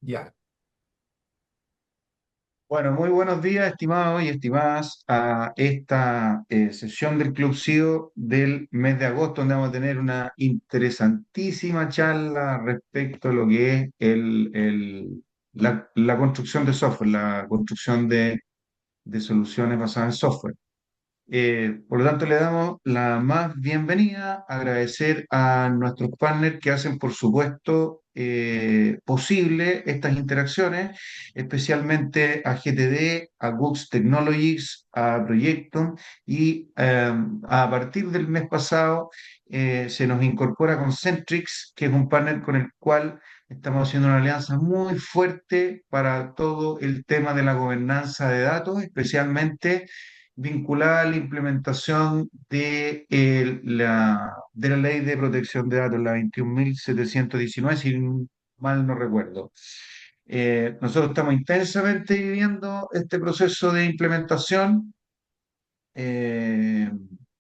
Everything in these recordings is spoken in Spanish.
Ya. Bueno, muy buenos días, estimados y estimadas, a esta sesión del Club SIO del mes de agosto, donde vamos a tener una interesantísima charla respecto a lo que es la construcción de software, la construcción de soluciones basadas en software. Por lo tanto, le damos la más bienvenida, agradecer a nuestros partners que hacen, por supuesto, posible estas interacciones, especialmente a GTD, a Gux Technologies, a Proyectum y a partir del mes pasado se nos incorpora Concentrix, que es un partner con el cual estamos haciendo una alianza muy fuerte para todo el tema de la gobernanza de datos, especialmente vinculada a la implementación de la Ley de Protección de Datos, la 21.719, si mal no recuerdo. Nosotros estamos intensamente viviendo este proceso de implementación. Eh,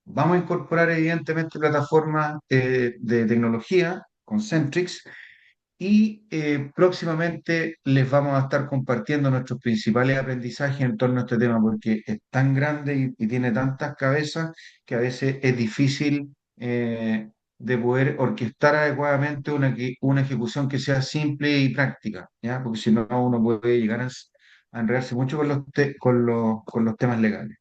Vamos a incorporar evidentemente plataformas de tecnología, Concentrix, y próximamente les vamos a estar compartiendo nuestros principales aprendizajes en torno a este tema, porque es tan grande y tiene tantas cabezas que a veces es difícil de poder orquestar adecuadamente una ejecución que sea simple y práctica, ¿ya? Porque si no, uno puede llegar a enredarse mucho con los temas legales.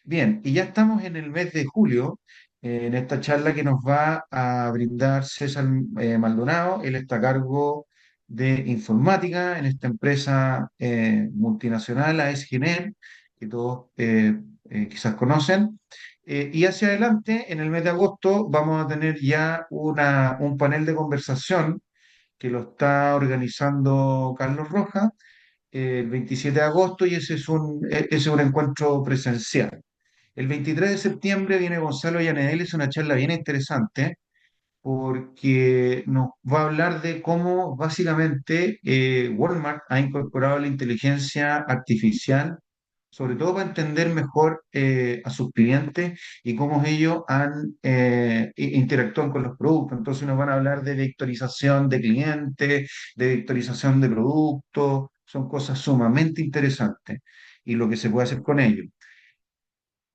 Bien, y ya estamos en el mes de julio, en esta charla que nos va a brindar César Maldonado. Él está a cargo de informática en esta empresa multinacional, AES que todos quizás conocen. Y hacia adelante, en el mes de agosto, vamos a tener ya un panel de conversación que lo está organizando Carlos Rojas el 27 de agosto, y ese es un encuentro presencial. El 23 de septiembre viene Gonzalo Yanedel, es una charla bien interesante porque nos va a hablar de cómo básicamente Walmart ha incorporado la inteligencia artificial, sobre todo para entender mejor a sus clientes y cómo ellos interactúan con los productos. Entonces nos van a hablar de vectorización de clientes, de vectorización de productos, son cosas sumamente interesantes y lo que se puede hacer con ellos.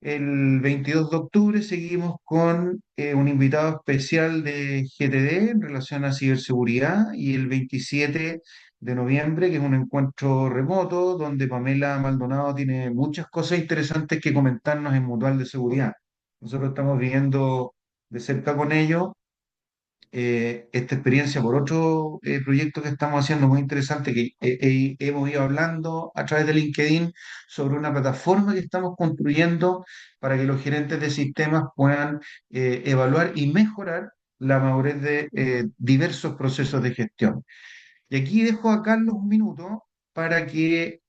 El 22 de octubre seguimos con un invitado especial de GTD en relación a ciberseguridad, y el 27 de noviembre, que es un encuentro remoto donde Pamela Maldonado tiene muchas cosas interesantes que comentarnos en Mutual de Seguridad. Nosotros estamos viviendo de cerca con ellos esta experiencia por otro proyecto que estamos haciendo muy interesante, que hemos ido hablando a través de LinkedIn sobre una plataforma que estamos construyendo para que los gerentes de sistemas puedan evaluar y mejorar la madurez de diversos procesos de gestión. Y aquí dejo a Carlos un minuto para que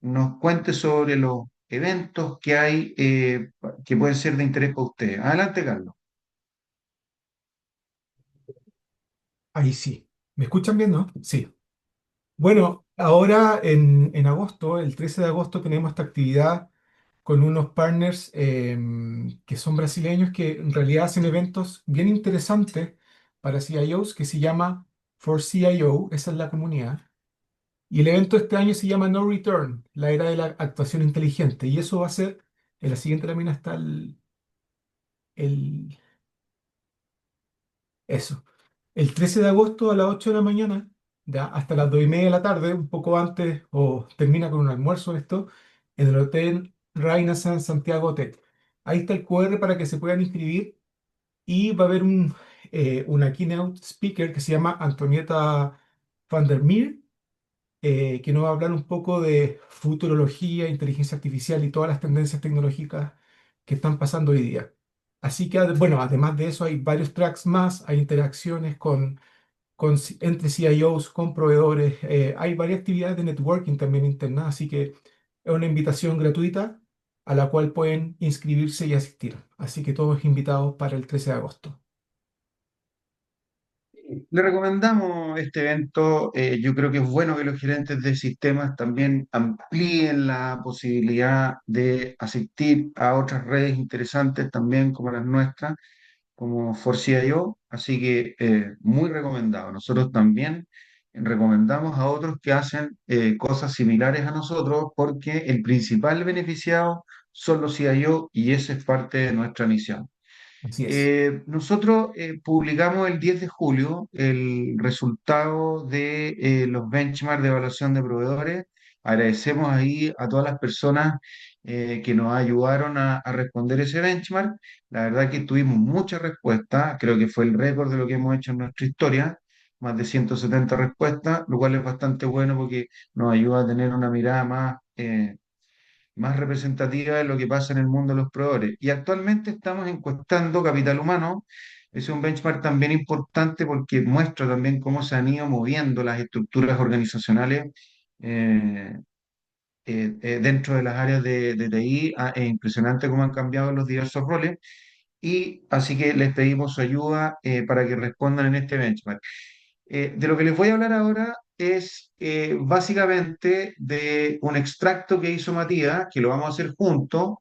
nos cuente sobre los eventos que hay que pueden ser de interés para ustedes. Adelante, Carlos. Ahí sí. ¿Me escuchan bien, no? Sí. Bueno, ahora en agosto, el 13 de agosto, tenemos esta actividad con unos partners que son brasileños que en realidad hacen eventos bien interesantes para CIOs que se llama For CIO, esa es la comunidad. Y el evento este año se llama No Return, la era de la actuación inteligente. Y eso va a ser, en la siguiente lámina está el- eso. El 13 de agosto a las 8 de la mañana, ya hasta las 2:30 de la tarde, un poco antes, o termina con un almuerzo esto, en el Hotel Reina San Santiago Hotel. Ahí está el QR para que se puedan inscribir y va a haber una keynote speaker que se llama Antonieta van der Meer, que nos va a hablar un poco de futurología, inteligencia artificial y todas las tendencias tecnológicas que están pasando hoy día. Así que, bueno, además de eso hay varios tracks más, hay interacciones entre CIOs, con proveedores, hay varias actividades de networking también internas, así que es una invitación gratuita a la cual pueden inscribirse y asistir. Así que todos invitados para el 13 de agosto. Le recomendamos este evento. Yo creo que es bueno que los gerentes de sistemas también amplíen la posibilidad de asistir a otras redes interesantes también como las nuestras, como ForCIO. Así que muy recomendado. Nosotros también recomendamos a otros que hacen cosas similares a nosotros porque el principal beneficiado son los CIO y esa es parte de nuestra misión. Así es. Nosotros publicamos el 10 de julio el resultado de los benchmarks de evaluación de proveedores. Agradecemos ahí a todas las personas que nos ayudaron a responder ese benchmark. La verdad que tuvimos muchas respuestas, creo que fue el récord de lo que hemos hecho en nuestra historia, más de 170 respuestas, lo cual es bastante bueno porque nos ayuda a tener una mirada más representativa de lo que pasa en el mundo de los proveedores. Y actualmente estamos encuestando capital humano. Es un benchmark también importante porque muestra también cómo se han ido moviendo las estructuras organizacionales eh, dentro de las áreas de TI. Es impresionante cómo han cambiado los diversos roles. Y así que les pedimos su ayuda para que respondan en este benchmark. De lo que les voy a hablar ahora es básicamente de un extracto que hizo Matías, que lo vamos a hacer juntos,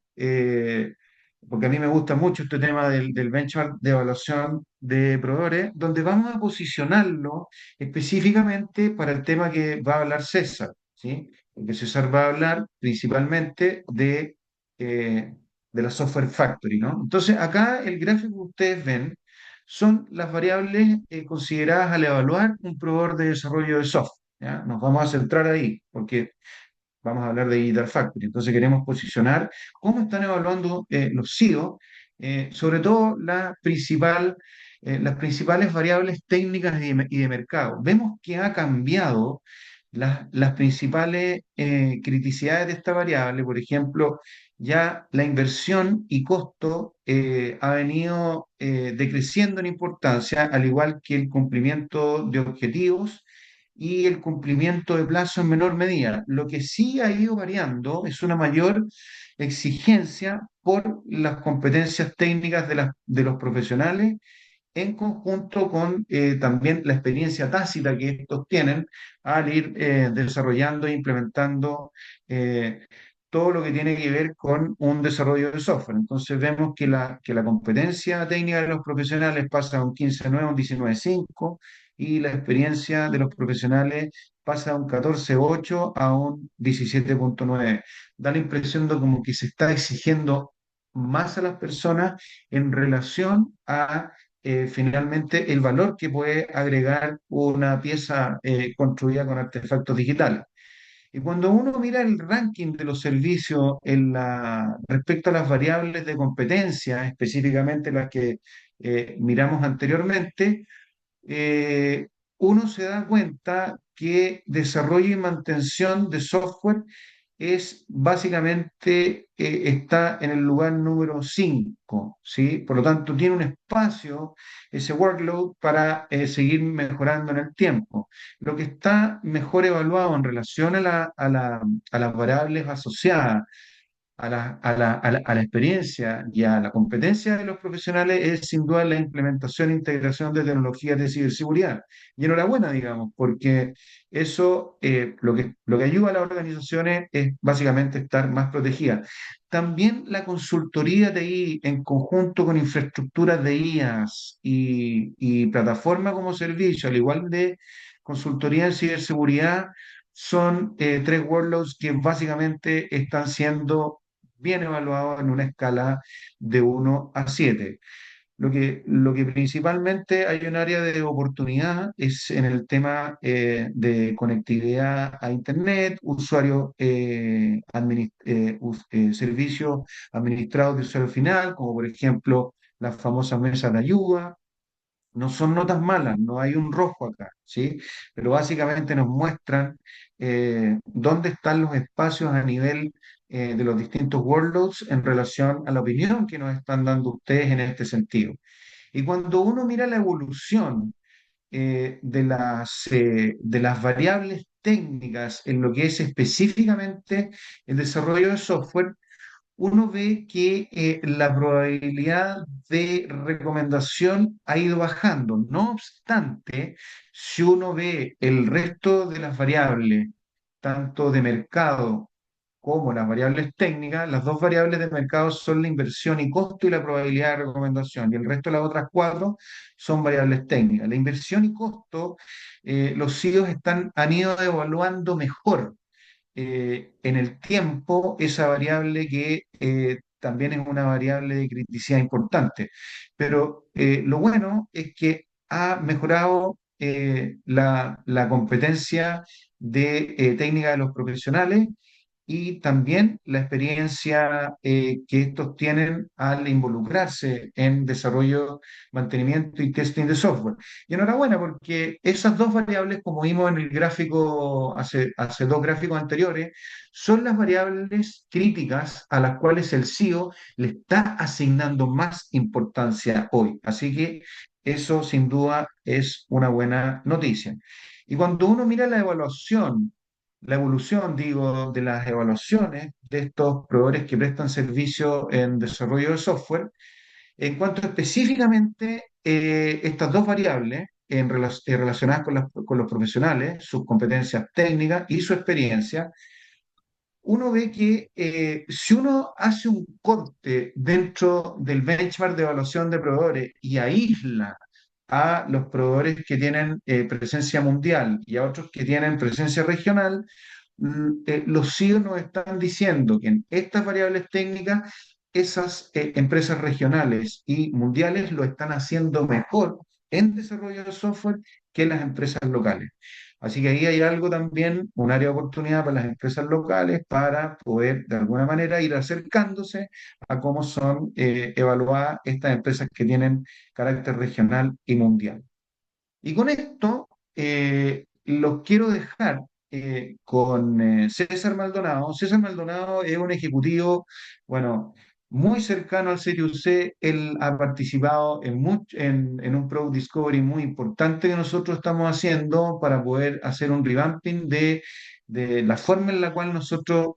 porque a mí me gusta mucho este tema del benchmark de evaluación de proveedores, donde vamos a posicionarlo específicamente para el tema que va a hablar César, ¿sí? Porque César va a hablar principalmente eh, de la Software Factory, ¿no? Entonces, acá el gráfico que ustedes ven son las variables consideradas al evaluar un proveedor de desarrollo de software. ¿Ya? Nos vamos a centrar ahí, porque vamos a hablar de Digital Factory. Entonces queremos posicionar cómo están evaluando los CIO, sobre todo las principales variables técnicas y de mercado. Vemos que ha cambiado las principales criticidades de esta variable. Por ejemplo, ya la inversión y costo ha venido decreciendo en importancia, al igual que el cumplimiento de objetivos y el cumplimiento de plazo en menor medida. Lo que sí ha ido variando es una mayor exigencia por las competencias técnicas de los profesionales en conjunto con también la experiencia tácita que estos tienen al ir desarrollando e implementando eh, todo lo que tiene que ver con un desarrollo de software. Entonces vemos que la competencia técnica de los profesionales pasa de un 15,9 a un 19,5 y la experiencia de los profesionales pasa de un 14,8 a un 17,9. Da la impresión de como que se está exigiendo más a las personas en relación a finalmente el valor que puede agregar una pieza construida con artefactos digitales. Y cuando uno mira el ranking de los servicios respecto a las variables de competencia, específicamente las que miramos anteriormente, eh, uno se da cuenta que desarrollo y mantención de software es básicamente, está en el lugar número 5, ¿sí? Por lo tanto, tiene un espacio, ese workload, para seguir mejorando en el tiempo. Lo que está mejor evaluado en relación a las variables asociadas a la experiencia y a la competencia de los profesionales es sin duda la implementación e integración de tecnologías de ciberseguridad. Y enhorabuena, digamos, porque eso lo que ayuda a las organizaciones es básicamente estar más protegidas. También la consultoría de I en conjunto con infraestructuras de IaaS y plataforma como servicio, al igual de consultoría en ciberseguridad, son tres workloads que básicamente están siendo bien evaluado en una escala de 1 a 7. Lo que principalmente hay un área de oportunidad es en el tema de conectividad a Internet, servicios administrados de usuario final, como por ejemplo las famosas mesas de ayuda. No son notas malas, no hay un rojo acá, ¿sí? Pero básicamente nos muestran dónde están los espacios a nivel de los distintos workloads en relación a la opinión que nos están dando ustedes en este sentido. Y cuando uno mira la evolución de las variables técnicas en lo que es específicamente el desarrollo de software, uno ve que la probabilidad de recomendación ha ido bajando. No obstante, si uno ve el resto de las variables, tanto de mercado como las variables técnicas, las dos variables de mercado son la inversión y costo y la probabilidad de recomendación, y el resto de las otras cuatro son variables técnicas. La inversión y costo, los CEOs han ido evaluando mejor en el tiempo esa variable que también es una variable de criticidad importante. Pero lo bueno es que ha mejorado la competencia de técnica de los profesionales y también la experiencia que estos tienen al involucrarse en desarrollo, mantenimiento y testing de software. Y enhorabuena, porque esas dos variables, como vimos en el gráfico, hace dos gráficos anteriores, son las variables críticas a las cuales el CEO le está asignando más importancia hoy. Así que eso sin duda es una buena noticia. Y cuando uno mira la evolución, digo, de las evaluaciones de estos proveedores que prestan servicio en desarrollo de software, en cuanto específicamente estas dos variables relacionadas con los profesionales, sus competencias técnicas y su experiencia, uno ve que si uno hace un corte dentro del benchmark de evaluación de proveedores y aísla a los proveedores que tienen presencia mundial y a otros que tienen presencia regional, los CIO nos están diciendo que en estas variables técnicas, esas empresas regionales y mundiales lo están haciendo mejor en desarrollo de software que las empresas locales. Así que ahí hay algo también, un área de oportunidad para las empresas locales para poder de alguna manera ir acercándose a cómo son evaluadas estas empresas que tienen carácter regional y mundial. Y con esto los quiero dejar con César Maldonado. César Maldonado es un ejecutivo, bueno, muy cercano al Series C. Él ha participado en un Product Discovery muy importante que nosotros estamos haciendo para poder hacer un revamping de la forma en la cual nosotros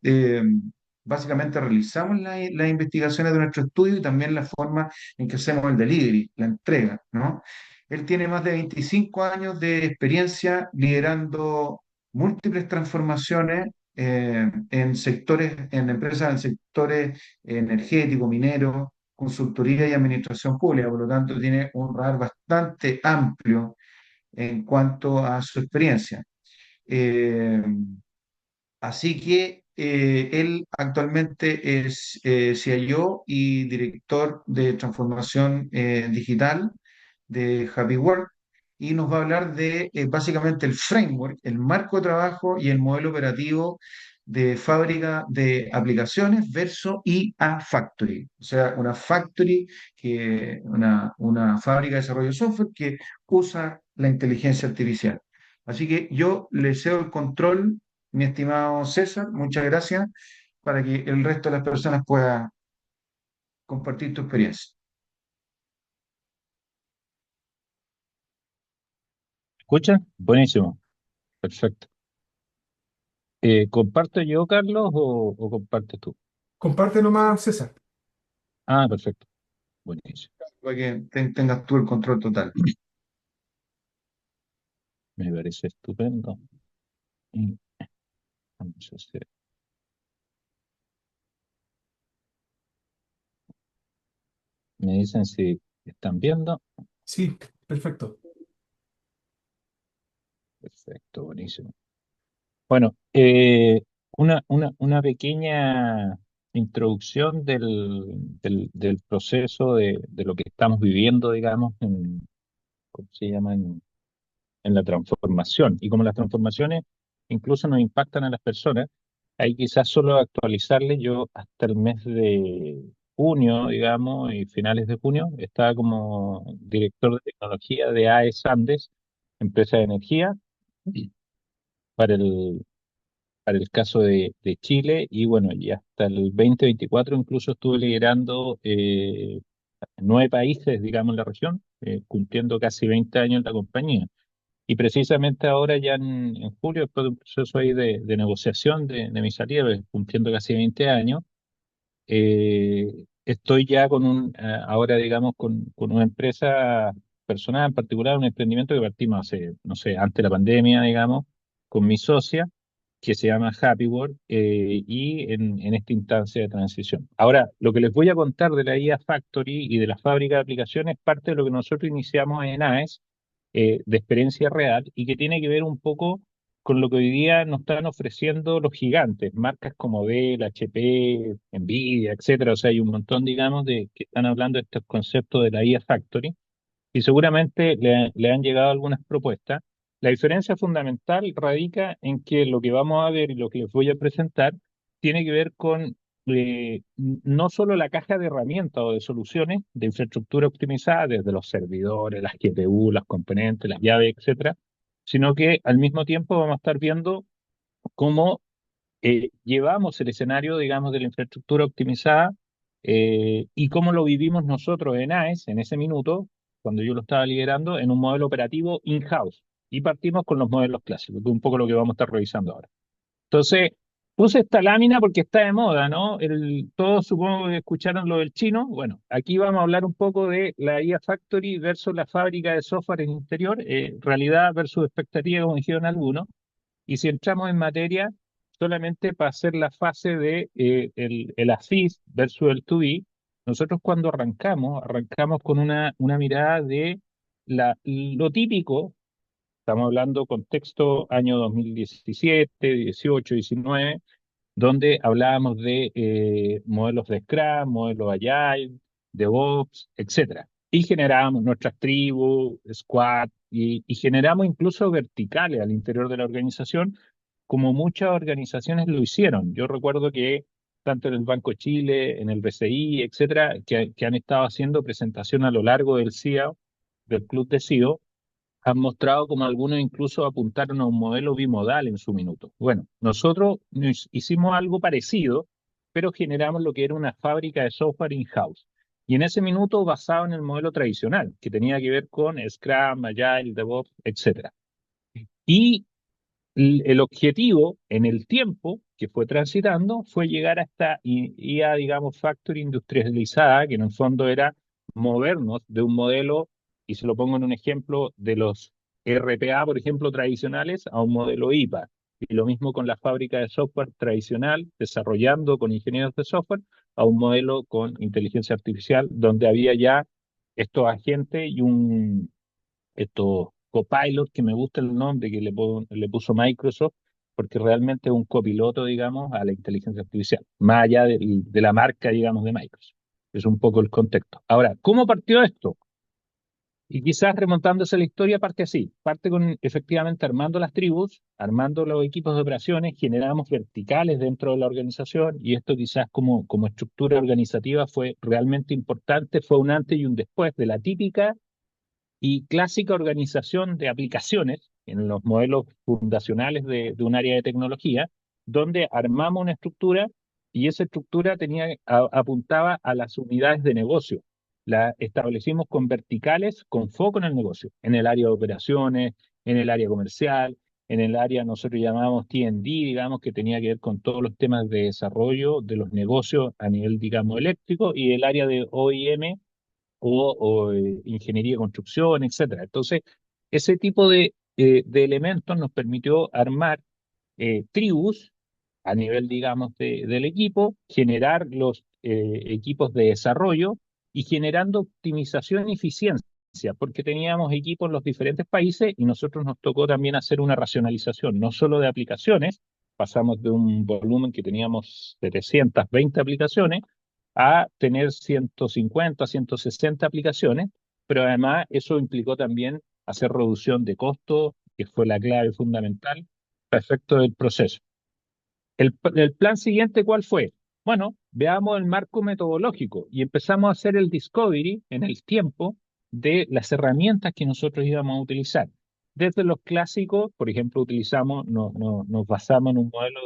básicamente realizamos las investigaciones de nuestro estudio y también la forma en que hacemos el delivery, la entrega, ¿no? Él tiene más de 25 años de experiencia liderando múltiples transformaciones en empresas en sectores energético, minero, consultoría y administración pública. Por lo tanto, tiene un radar bastante amplio en cuanto a su experiencia. Eh, Así que él actualmente es CIO y director de transformación digital de Happy Work y nos va a hablar de básicamente el framework, el marco de trabajo y el modelo operativo de fábrica de aplicaciones versus IA Factory. O sea, una fábrica de desarrollo de software que usa la inteligencia artificial. Así que yo le cedo el control, mi estimado César, muchas gracias, para que el resto de las personas puedan compartir tu experiencia. ¿Escucha? Buenísimo, perfecto. ¿Comparto yo, Carlos, o compartes tú? Comparte nomás, César. Ah, perfecto, buenísimo. Para que tengas tú el control total. Me parece estupendo. Y vamos a hacer- Me dicen si están viendo. Sí, perfecto. Perfecto, buenísimo. Bueno, una pequeña introducción del proceso de lo que estamos viviendo, digamos, ¿cómo se llama? En la transformación. Y como las transformaciones incluso nos impactan a las personas, hay quizás solo actualizarles. Yo hasta el mes de junio, digamos, y finales de junio, estaba como director de tecnología de AES Andes, empresa de energía, para para el caso de Chile. Y bueno, y hasta el 2024 incluso estuve liderando 9 países, digamos, en la región, cumpliendo casi 20 años en la compañía. Y precisamente ahora, ya en julio, después de un proceso ahí de negociación de mi salida, pues, cumpliendo casi 20 años, estoy ya ahora digamos, con una empresa personal, en particular un emprendimiento que partimos hace, no sé, antes de la pandemia, digamos, con mi socia. que se llama Happy Work, y en esta instancia de transición. Ahora, lo que les voy a contar de la IA Factory y de la fábrica de aplicaciones es parte de lo que nosotros iniciamos en AES, de experiencia real, y que tiene que ver un poco con lo que hoy día nos están ofreciendo los gigantes, marcas como Dell, HP, Nvidia, etcétera. O sea, hay un montón, digamos, de que están hablando de estos conceptos de la IA Factory, y seguramente le han llegado algunas propuestas. La diferencia fundamental radica en que lo que vamos a ver y lo que les voy a presentar tiene que ver con, no solo la caja de herramientas o de soluciones de infraestructura optimizada, desde los servidores, las GPU, las componentes, las llaves, etcétera, sino que al mismo tiempo vamos a estar viendo cómo, llevamos el escenario, digamos, de la infraestructura optimizada, y cómo lo vivimos nosotros en AES en ese minuto, cuando yo lo estaba liderando, en un modelo operativo in-house. Y partimos con los modelos clásicos, que es un poco lo que vamos a estar revisando ahora. Entonces, puse esta lámina porque está de moda, ¿no? Todos supongo que escucharon lo del chino. Bueno, aquí vamos a hablar un poco de la IA Factory versus la fábrica de software en interior, realidad versus expectativa, como dijeron algunos. Y si entramos en materia, solamente para hacer la fase de, el assist versus el to be, nosotros cuando arrancamos con una mirada de lo típico. Estamos hablando contexto año 2017, 18, 19, donde hablábamos de, modelos de Scrum, modelos Agile, DevOps, etcétera. Y generábamos nuestras tribus, squad, y generamos incluso verticales al interior de la organización, como muchas organizaciones lo hicieron. Yo recuerdo que tanto en el Banco de Chile, en el BCI, etcétera, que han estado haciendo presentación a lo largo del CIO, del Club de CIO, han mostrado como algunos incluso apuntaron a un modelo bimodal en su minuto. Bueno, nosotros hicimos algo parecido, pero generamos lo que era una fábrica de software in-house. Y en ese minuto basado en el modelo tradicional, que tenía que ver con Scrum, Agile, DevOps, etcétera. Y el objetivo en el tiempo que fue transitando fue llegar a esta IA, digamos, factory industrializada, que en el fondo era movernos de un modelo, y se lo pongo en un ejemplo, de los RPA, por ejemplo, tradicionales, a un modelo IPA. Y lo mismo con la fábrica de software tradicional, desarrollando con ingenieros de software, a un modelo con inteligencia artificial, donde había ya estos agentes y estos Copilot, que me gusta el nombre que le puso Microsoft, porque realmente es un copiloto, digamos, a la inteligencia artificial, más allá de la marca, digamos, de Microsoft. Es un poco el contexto. Ahora, ¿cómo partió esto? Y quizás remontándose a la historia, parte así. Parte con efectivamente armando las tribus, armando los equipos de operaciones, generamos verticales dentro de la organización, y esto quizás como estructura organizativa fue realmente importante, fue un antes y un después de la típica y clásica organización de aplicaciones en los modelos fundacionales de un área de tecnología, donde armamos una estructura, y esa estructura apuntaba a las unidades de negocio. La establecimos con verticales con foco en el negocio, en el área de operaciones, en el área comercial, en el área nosotros llamamos T&D, digamos, que tenía que ver con todos los temas de desarrollo de los negocios a nivel, digamos, eléctrico, y el área de OIM, ingeniería de construcción, etcétera. Entonces, ese tipo de elementos nos permitió armar, tribus a nivel, digamos, del equipo, generar los, equipos de desarrollo, y generando optimización y eficiencia, porque teníamos equipos en los diferentes países, y nosotros nos tocó también hacer una racionalización, no solo de aplicaciones. Pasamos de un volumen que teníamos 720 aplicaciones a tener 150, 160 aplicaciones, pero además eso implicó también hacer reducción de costos, que fue la clave fundamental para efecto del proceso. El plan siguiente, ¿cuál fue? Bueno, veamos el marco metodológico, y empezamos a hacer el discovery en el tiempo de las herramientas que nosotros íbamos a utilizar. Desde los clásicos, por ejemplo, nos basamos en un modelo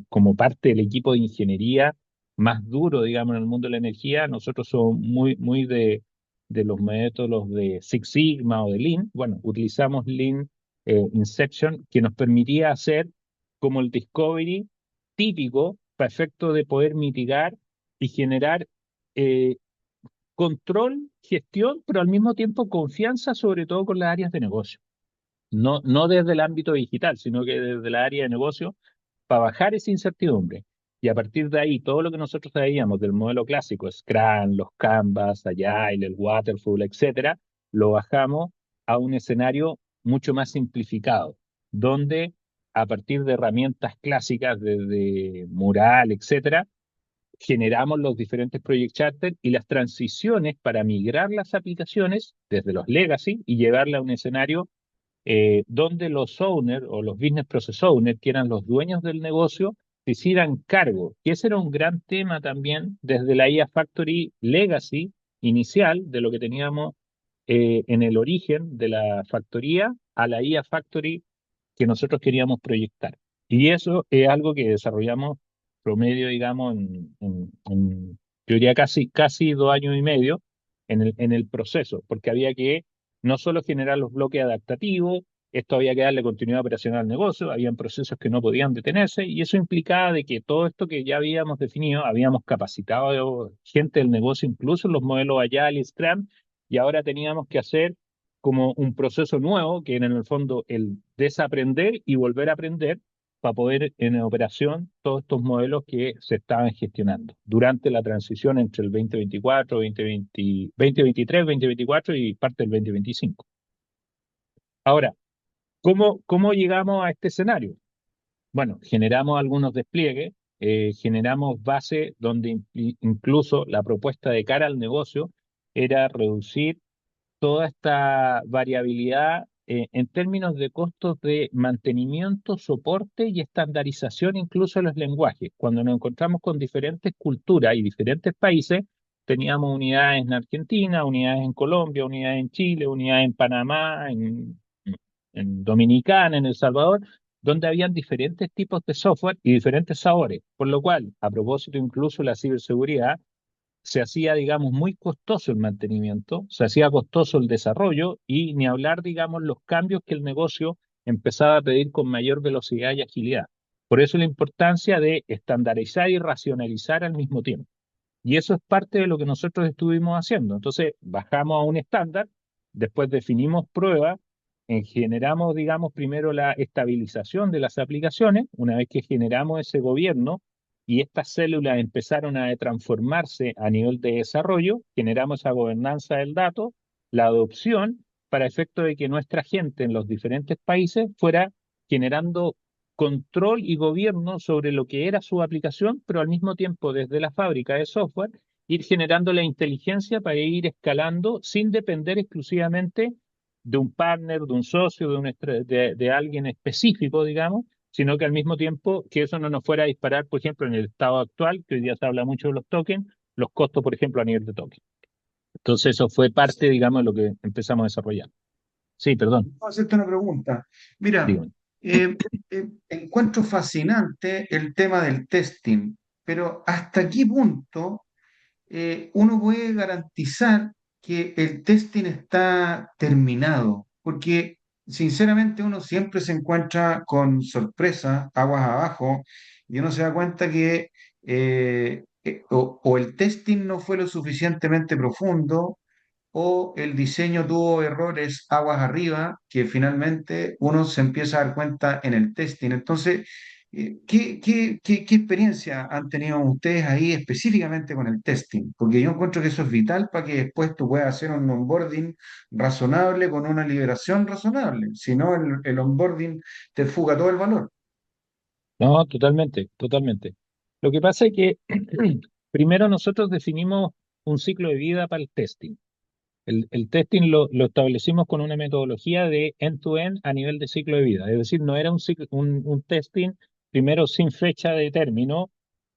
como parte del equipo de ingeniería más duro, digamos, en el mundo de la energía. Nosotros somos muy de los métodos de Six Sigma o de Lean. Bueno, utilizamos Lean, Inception, que nos permitía hacer como el discovery típico para efecto de poder mitigar y generar, eh, control, gestión, pero al mismo tiempo confianza, sobre todo con las áreas de negocio. no desde el ámbito digital, sino que desde la área de negocio, para bajar esa incertidumbre. Y a partir de ahí, todo lo que nosotros traíamos del modelo clásico, Scrum, los Canvas, Agile, el Waterfall, etcétera, lo bajamos a un escenario mucho más simplificado, donde a partir de herramientas clásicas de Mural, etcétera, generamos los diferentes Project Charter y las transiciones para migrar las aplicaciones desde los legacy y llevarla a un escenario donde los owners o los business process owners, que eran los dueños del negocio, se hicieran cargo. Y ese era un gran tema también desde la IA Factory Legacy inicial, de lo que teníamos en el origen de la factoría a la IA Factory que nosotros queríamos proyectar. Y eso es algo que desarrollamos promedio, digamos, yo diría casi 2 años y medio en el proceso, porque había que no solo generar los bloques adaptativos, esto había que darle continuidad operacional al negocio, habían procesos que no podían detenerse, y eso implicaba de que todo esto que ya habíamos definido, habíamos capacitado gente del negocio, incluso en los modelos Agile y Scrum, y ahora teníamos que hacer como un proceso nuevo, que era en el fondo el desaprender y volver a aprender para poder en operación todos estos modelos que se estaban gestionando durante la transición entre el 2024, 2020, 2023, 2024 y parte del 2025. Ahora, ¿cómo llegamos a este escenario? Bueno, generamos algunos despliegues, generamos bases donde incluso la propuesta de cara al negocio era reducir toda esta variabilidad en términos de costos de mantenimiento, soporte y estandarización incluso de los lenguajes. Cuando nos encontramos con diferentes culturas y diferentes países, teníamos unidades en Argentina, unidades en Colombia, unidades en Chile, unidades en Panamá, en Dominicana, en El Salvador, donde habían diferentes tipos de software y diferentes sabores. Por lo cual, a propósito incluso de la ciberseguridad, se hacía, digamos, muy costoso el mantenimiento, se hacía costoso el desarrollo y ni hablar, digamos, los cambios que el negocio empezaba a pedir con mayor velocidad y agilidad. Por eso la importancia de estandarizar y racionalizar al mismo tiempo. Y eso es parte de lo que nosotros estuvimos haciendo. Entonces, bajamos a un estándar, después definimos pruebas, generamos, digamos, primero la estabilización de las aplicaciones. Una vez que generamos ese gobierno y estas células empezaron a transformarse a nivel de desarrollo, generamos esa gobernanza del dato, la adopción, para efecto de que nuestra gente en los diferentes países fuera generando control y gobierno sobre lo que era su aplicación, pero al mismo tiempo desde la fábrica de software ir generando la inteligencia para ir escalando sin depender exclusivamente de un partner, de un socio, de alguien específico, digamos, sino que al mismo tiempo que eso no nos fuera a disparar, por ejemplo, en el estado actual, que hoy día se habla mucho de los tokens, los costos, por ejemplo, a nivel de token. Entonces eso fue parte, digamos, de lo que empezamos a desarrollar. Sí, perdón, Voy a hacerte una pregunta. Mira, digo. encuentro fascinante el tema del testing, pero ¿hasta qué punto uno puede garantizar que el testing está terminado? Porque sinceramente uno siempre se encuentra con sorpresas, aguas abajo, y uno se da cuenta que o el testing no fue lo suficientemente profundo o el diseño tuvo errores aguas arriba que finalmente uno se empieza a dar cuenta en el testing. Entonces, ¿qué experiencia han tenido ustedes ahí específicamente con el testing? Porque yo encuentro que eso es vital para que después tú puedas hacer un onboarding razonable con una liberación razonable. Si no, el onboarding te fuga todo el valor. No, totalmente, totalmente. Lo que pasa es que primero nosotros definimos un ciclo de vida para el testing. El testing lo establecimos con una metodología de end-to-end a nivel de ciclo de vida. Es decir, no era un testing primero sin fecha de término,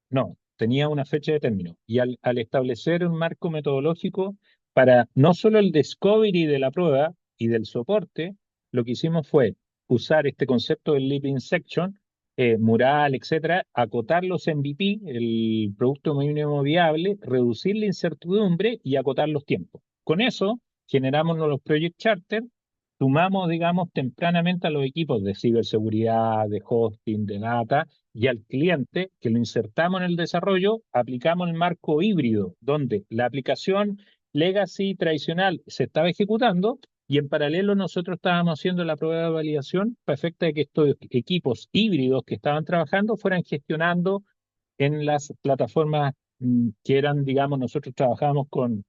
no, tenía una fecha de término. Y al establecer un marco metodológico para no solo el discovery de la prueba y del soporte, lo que hicimos fue usar este concepto del living section, mural, etcétera, acotar los MVP, el producto mínimo viable, reducir la incertidumbre y acotar los tiempos. Con eso generamos los project charter, sumamos, digamos, tempranamente a los equipos de ciberseguridad, de hosting, de data y al cliente que lo insertamos en el desarrollo, aplicamos el marco híbrido, donde la aplicación legacy tradicional se estaba ejecutando, y en paralelo nosotros estábamos haciendo la prueba de validación para efecto de que estos equipos híbridos que estaban trabajando fueran gestionando en las plataformas que eran, digamos, nosotros trabajábamos con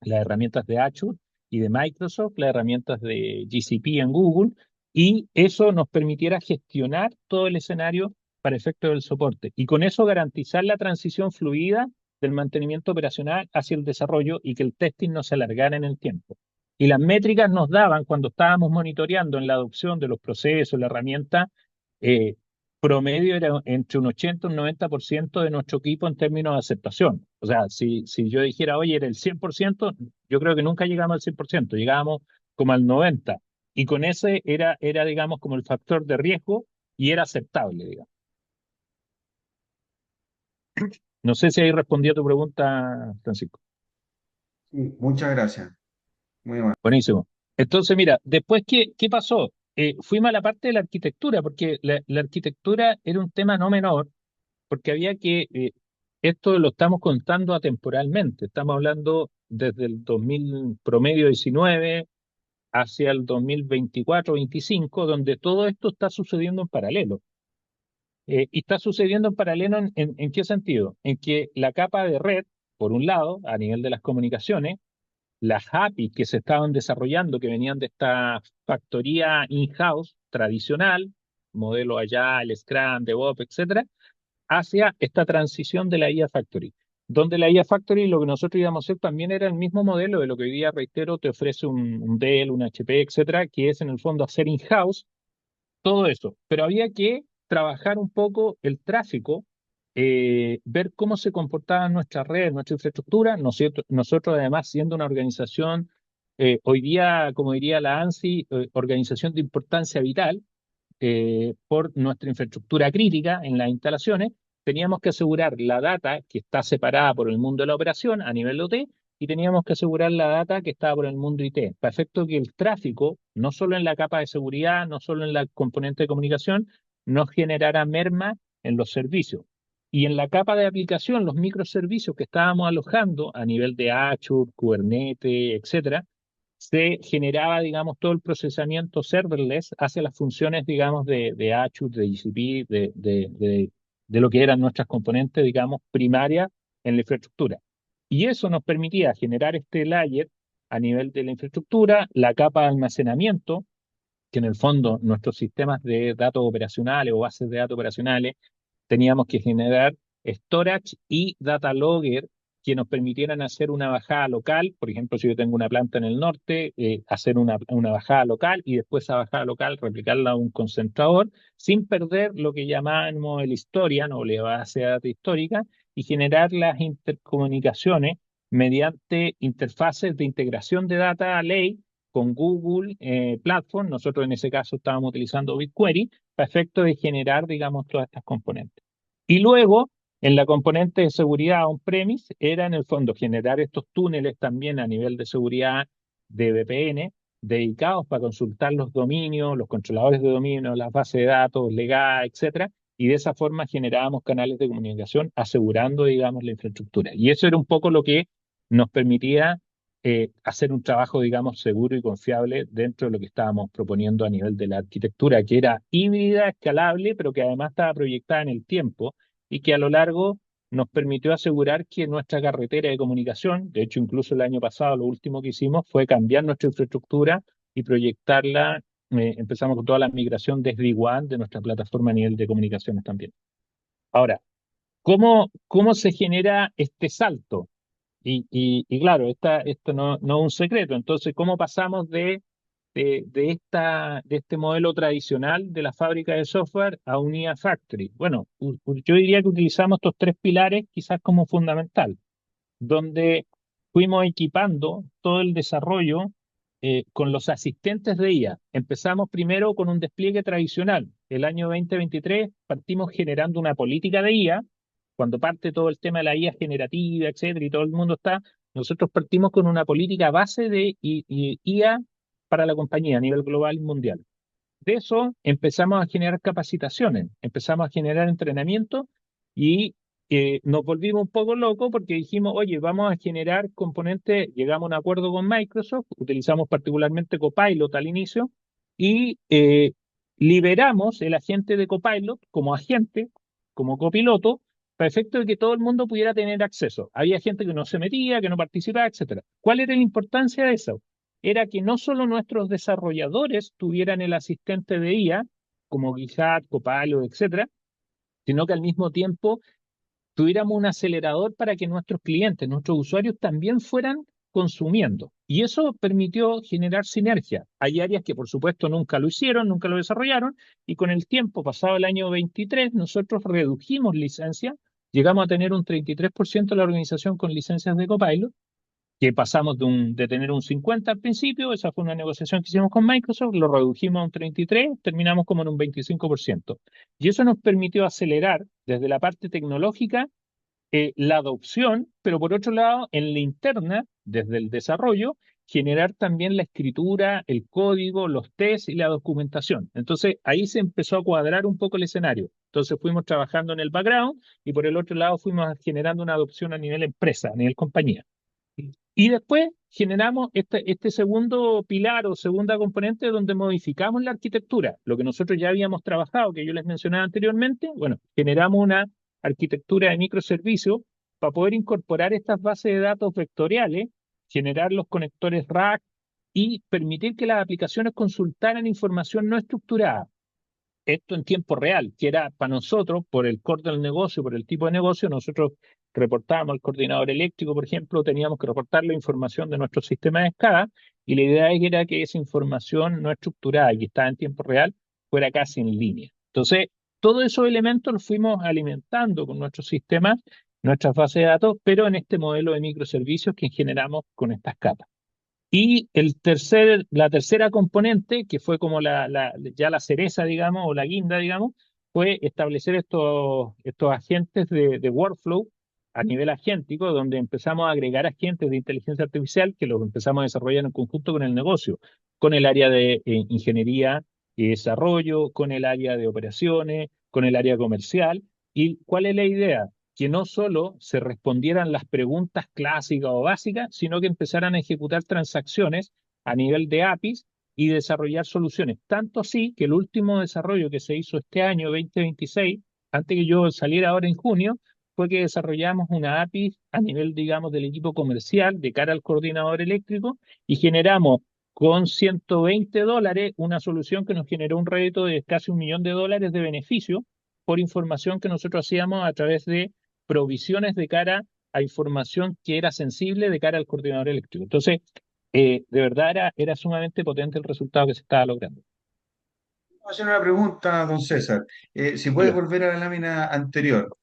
las herramientas de Azure y de Microsoft, las herramientas de GCP en Google, y eso nos permitiera gestionar todo el escenario para efecto del soporte. Y con eso garantizar la transición fluida del mantenimiento operacional hacia el desarrollo y que el testing no se alargara en el tiempo. Y las métricas nos daban, cuando estábamos monitoreando en la adopción de los procesos, la herramienta, eh, promedio era entre un 80 y un 90% de nuestro equipo en términos de aceptación. O sea, si yo dijera, oye, era el 100%, yo creo que nunca llegamos al 100%, llegábamos como al 90%. Y con ese era, digamos, como el factor de riesgo y era aceptable, digamos. No sé si ahí respondí a tu pregunta, Francisco. Sí, muchas gracias. Muy amable. Buenísimo. Entonces, mira, después, ¿qué pasó? Fuimos a la parte de la arquitectura, porque la arquitectura era un tema no menor, porque había que, esto lo estamos contando atemporalmente, estamos hablando desde el 2000, promedio 19 hacia el 2024-25, donde todo esto está sucediendo en paralelo. Y está sucediendo en paralelo ¿en qué sentido? En que la capa de red, por un lado, a nivel de las comunicaciones, las APIs que se estaban desarrollando, que venían de esta factoría in-house tradicional, modelo Agile, Scrum, DevOps, etcétera, hacia esta transición de la IA Factory, donde la IA Factory lo que nosotros íbamos a hacer también era el mismo modelo de lo que hoy día, reitero, te ofrece un Dell, un HP, etcétera, que es en el fondo hacer in-house todo eso. Pero había que trabajar un poco el tráfico, ver cómo se comportaba nuestra red, nuestra infraestructura. Nosotros además, siendo una organización, hoy día, como diría la ANSI, organización de importancia vital, por nuestra infraestructura crítica en las instalaciones, teníamos que asegurar la data que está separada por el mundo de la operación a nivel OT y teníamos que asegurar la data que estaba por el mundo IT, para efecto que el tráfico, no solo en la capa de seguridad, no solo en la componente de comunicación, no generara merma en los servicios. Y en la capa de aplicación, los microservicios que estábamos alojando a nivel de Azure, Kubernetes, etcétera, se generaba, digamos, todo el procesamiento serverless hacia las funciones, digamos, de Azure, de GCP, de lo que eran nuestras componentes, digamos, primarias en la infraestructura. Y eso nos permitía generar este layer a nivel de la infraestructura, la capa de almacenamiento, que en el fondo nuestros sistemas de datos operacionales o bases de datos operacionales teníamos que generar storage y data logger que nos permitieran hacer una bajada local. Por ejemplo, si yo tengo una planta en el norte, hacer una bajada local y después esa bajada local replicarla a un concentrador sin perder lo que llamamos el historian o la base de datos histórica y generar las intercomunicaciones mediante interfaces de integración de data lake con Google Platform. Nosotros en ese caso estábamos utilizando BigQuery para efecto de generar, digamos, todas estas componentes. Y luego, en la componente de seguridad on-premise, era en el fondo generar estos túneles también a nivel de seguridad de VPN, dedicados para consultar los dominios, los controladores de dominio, las bases de datos, legadas, etcétera, y de esa forma generábamos canales de comunicación asegurando, digamos, la infraestructura. Y eso era un poco lo que nos permitía hacer un trabajo, digamos, seguro y confiable dentro de lo que estábamos proponiendo a nivel de la arquitectura, que era híbrida, escalable, pero que además estaba proyectada en el tiempo y que a lo largo nos permitió asegurar que nuestra carretera de comunicación, de hecho incluso el año pasado lo último que hicimos fue cambiar nuestra infraestructura y proyectarla, empezamos con toda la migración desde WAN de nuestra plataforma a nivel de comunicaciones también. Ahora, ¿cómo se genera este salto? Y claro, esto no es un secreto. Entonces, ¿cómo pasamos de este modelo tradicional de la fábrica de software a un IA Factory? Bueno, yo diría que utilizamos estos tres pilares quizás como fundamental, donde fuimos equipando todo el desarrollo con los asistentes de IA. Empezamos primero con un despliegue tradicional. El año 2023 partimos generando una política de IA. Cuando parte todo el tema de la IA generativa, etcétera, y todo el mundo está, nosotros partimos con una política base de IA para la compañía a nivel global y mundial. De eso empezamos a generar capacitaciones, empezamos a generar entrenamiento y nos volvimos un poco locos porque dijimos, oye, vamos a generar componentes, llegamos a un acuerdo con Microsoft, utilizamos particularmente Copilot al inicio y liberamos el agente de Copilot como agente, como copiloto, para efecto de que todo el mundo pudiera tener acceso. Había gente que no se metía, que no participaba, etcétera. ¿Cuál era la importancia de eso? Era que no solo nuestros desarrolladores tuvieran el asistente de IA, como GitHub, Copilot, etcétera, sino que al mismo tiempo tuviéramos un acelerador para que nuestros clientes, nuestros usuarios también fueran consumiendo. Y eso permitió generar sinergia. Hay áreas que por supuesto nunca lo hicieron, nunca lo desarrollaron, y con el tiempo, pasado el año 23, nosotros redujimos licencias, llegamos a tener un 33% de la organización con licencias de Copilot, que pasamos de tener un 50 al principio, esa fue una negociación que hicimos con Microsoft, lo redujimos a un 33, terminamos como en un 25%. Y eso nos permitió acelerar desde la parte tecnológica la adopción, pero por otro lado, en la interna, desde el desarrollo, generar también la escritura, el código, los tests y la documentación. Entonces, ahí se empezó a cuadrar un poco el escenario. Entonces, fuimos trabajando en el background y por el otro lado fuimos generando una adopción a nivel empresa, a nivel compañía. Y después generamos este segundo pilar o segunda componente donde modificamos la arquitectura, lo que nosotros ya habíamos trabajado, que yo les mencionaba anteriormente. Bueno, generamos una arquitectura de microservicios para poder incorporar estas bases de datos vectoriales, generar los conectores RAG y permitir que las aplicaciones consultaran información no estructurada, esto en tiempo real, que era para nosotros, por el core del negocio, por el tipo de negocio, nosotros reportábamos al coordinador eléctrico, por ejemplo, teníamos que reportar la información de nuestro sistema de escala y la idea era que esa información no estructurada y que estaba en tiempo real fuera casi en línea. Entonces, todos esos elementos los fuimos alimentando con nuestros sistemas, nuestras bases de datos, pero en este modelo de microservicios que generamos con estas capas. Y la tercera componente, que fue como ya la cereza, digamos, o la guinda, digamos, fue establecer estos agentes de workflow a nivel agéntico, donde empezamos a agregar agentes de inteligencia artificial que los empezamos a desarrollar en conjunto con el negocio, con el área de ingeniería y desarrollo, con el área de operaciones, con el área comercial. ¿Y cuál es la idea? Que no solo se respondieran las preguntas clásicas o básicas, sino que empezaran a ejecutar transacciones a nivel de APIs y desarrollar soluciones. Tanto así que el último desarrollo que se hizo este año 2026, antes que yo saliera ahora en junio, fue que desarrollamos una API a nivel, digamos, del equipo comercial de cara al coordinador eléctrico y generamos con $120 una solución que nos generó un rédito de casi $1 millón de beneficio por información que nosotros hacíamos a través de provisiones de cara a información que era sensible de cara al coordinador eléctrico. Entonces, de verdad era sumamente potente el resultado que se estaba logrando. Voy a hacer una pregunta, don César. Si puedes Diga. volver a la lámina anterior.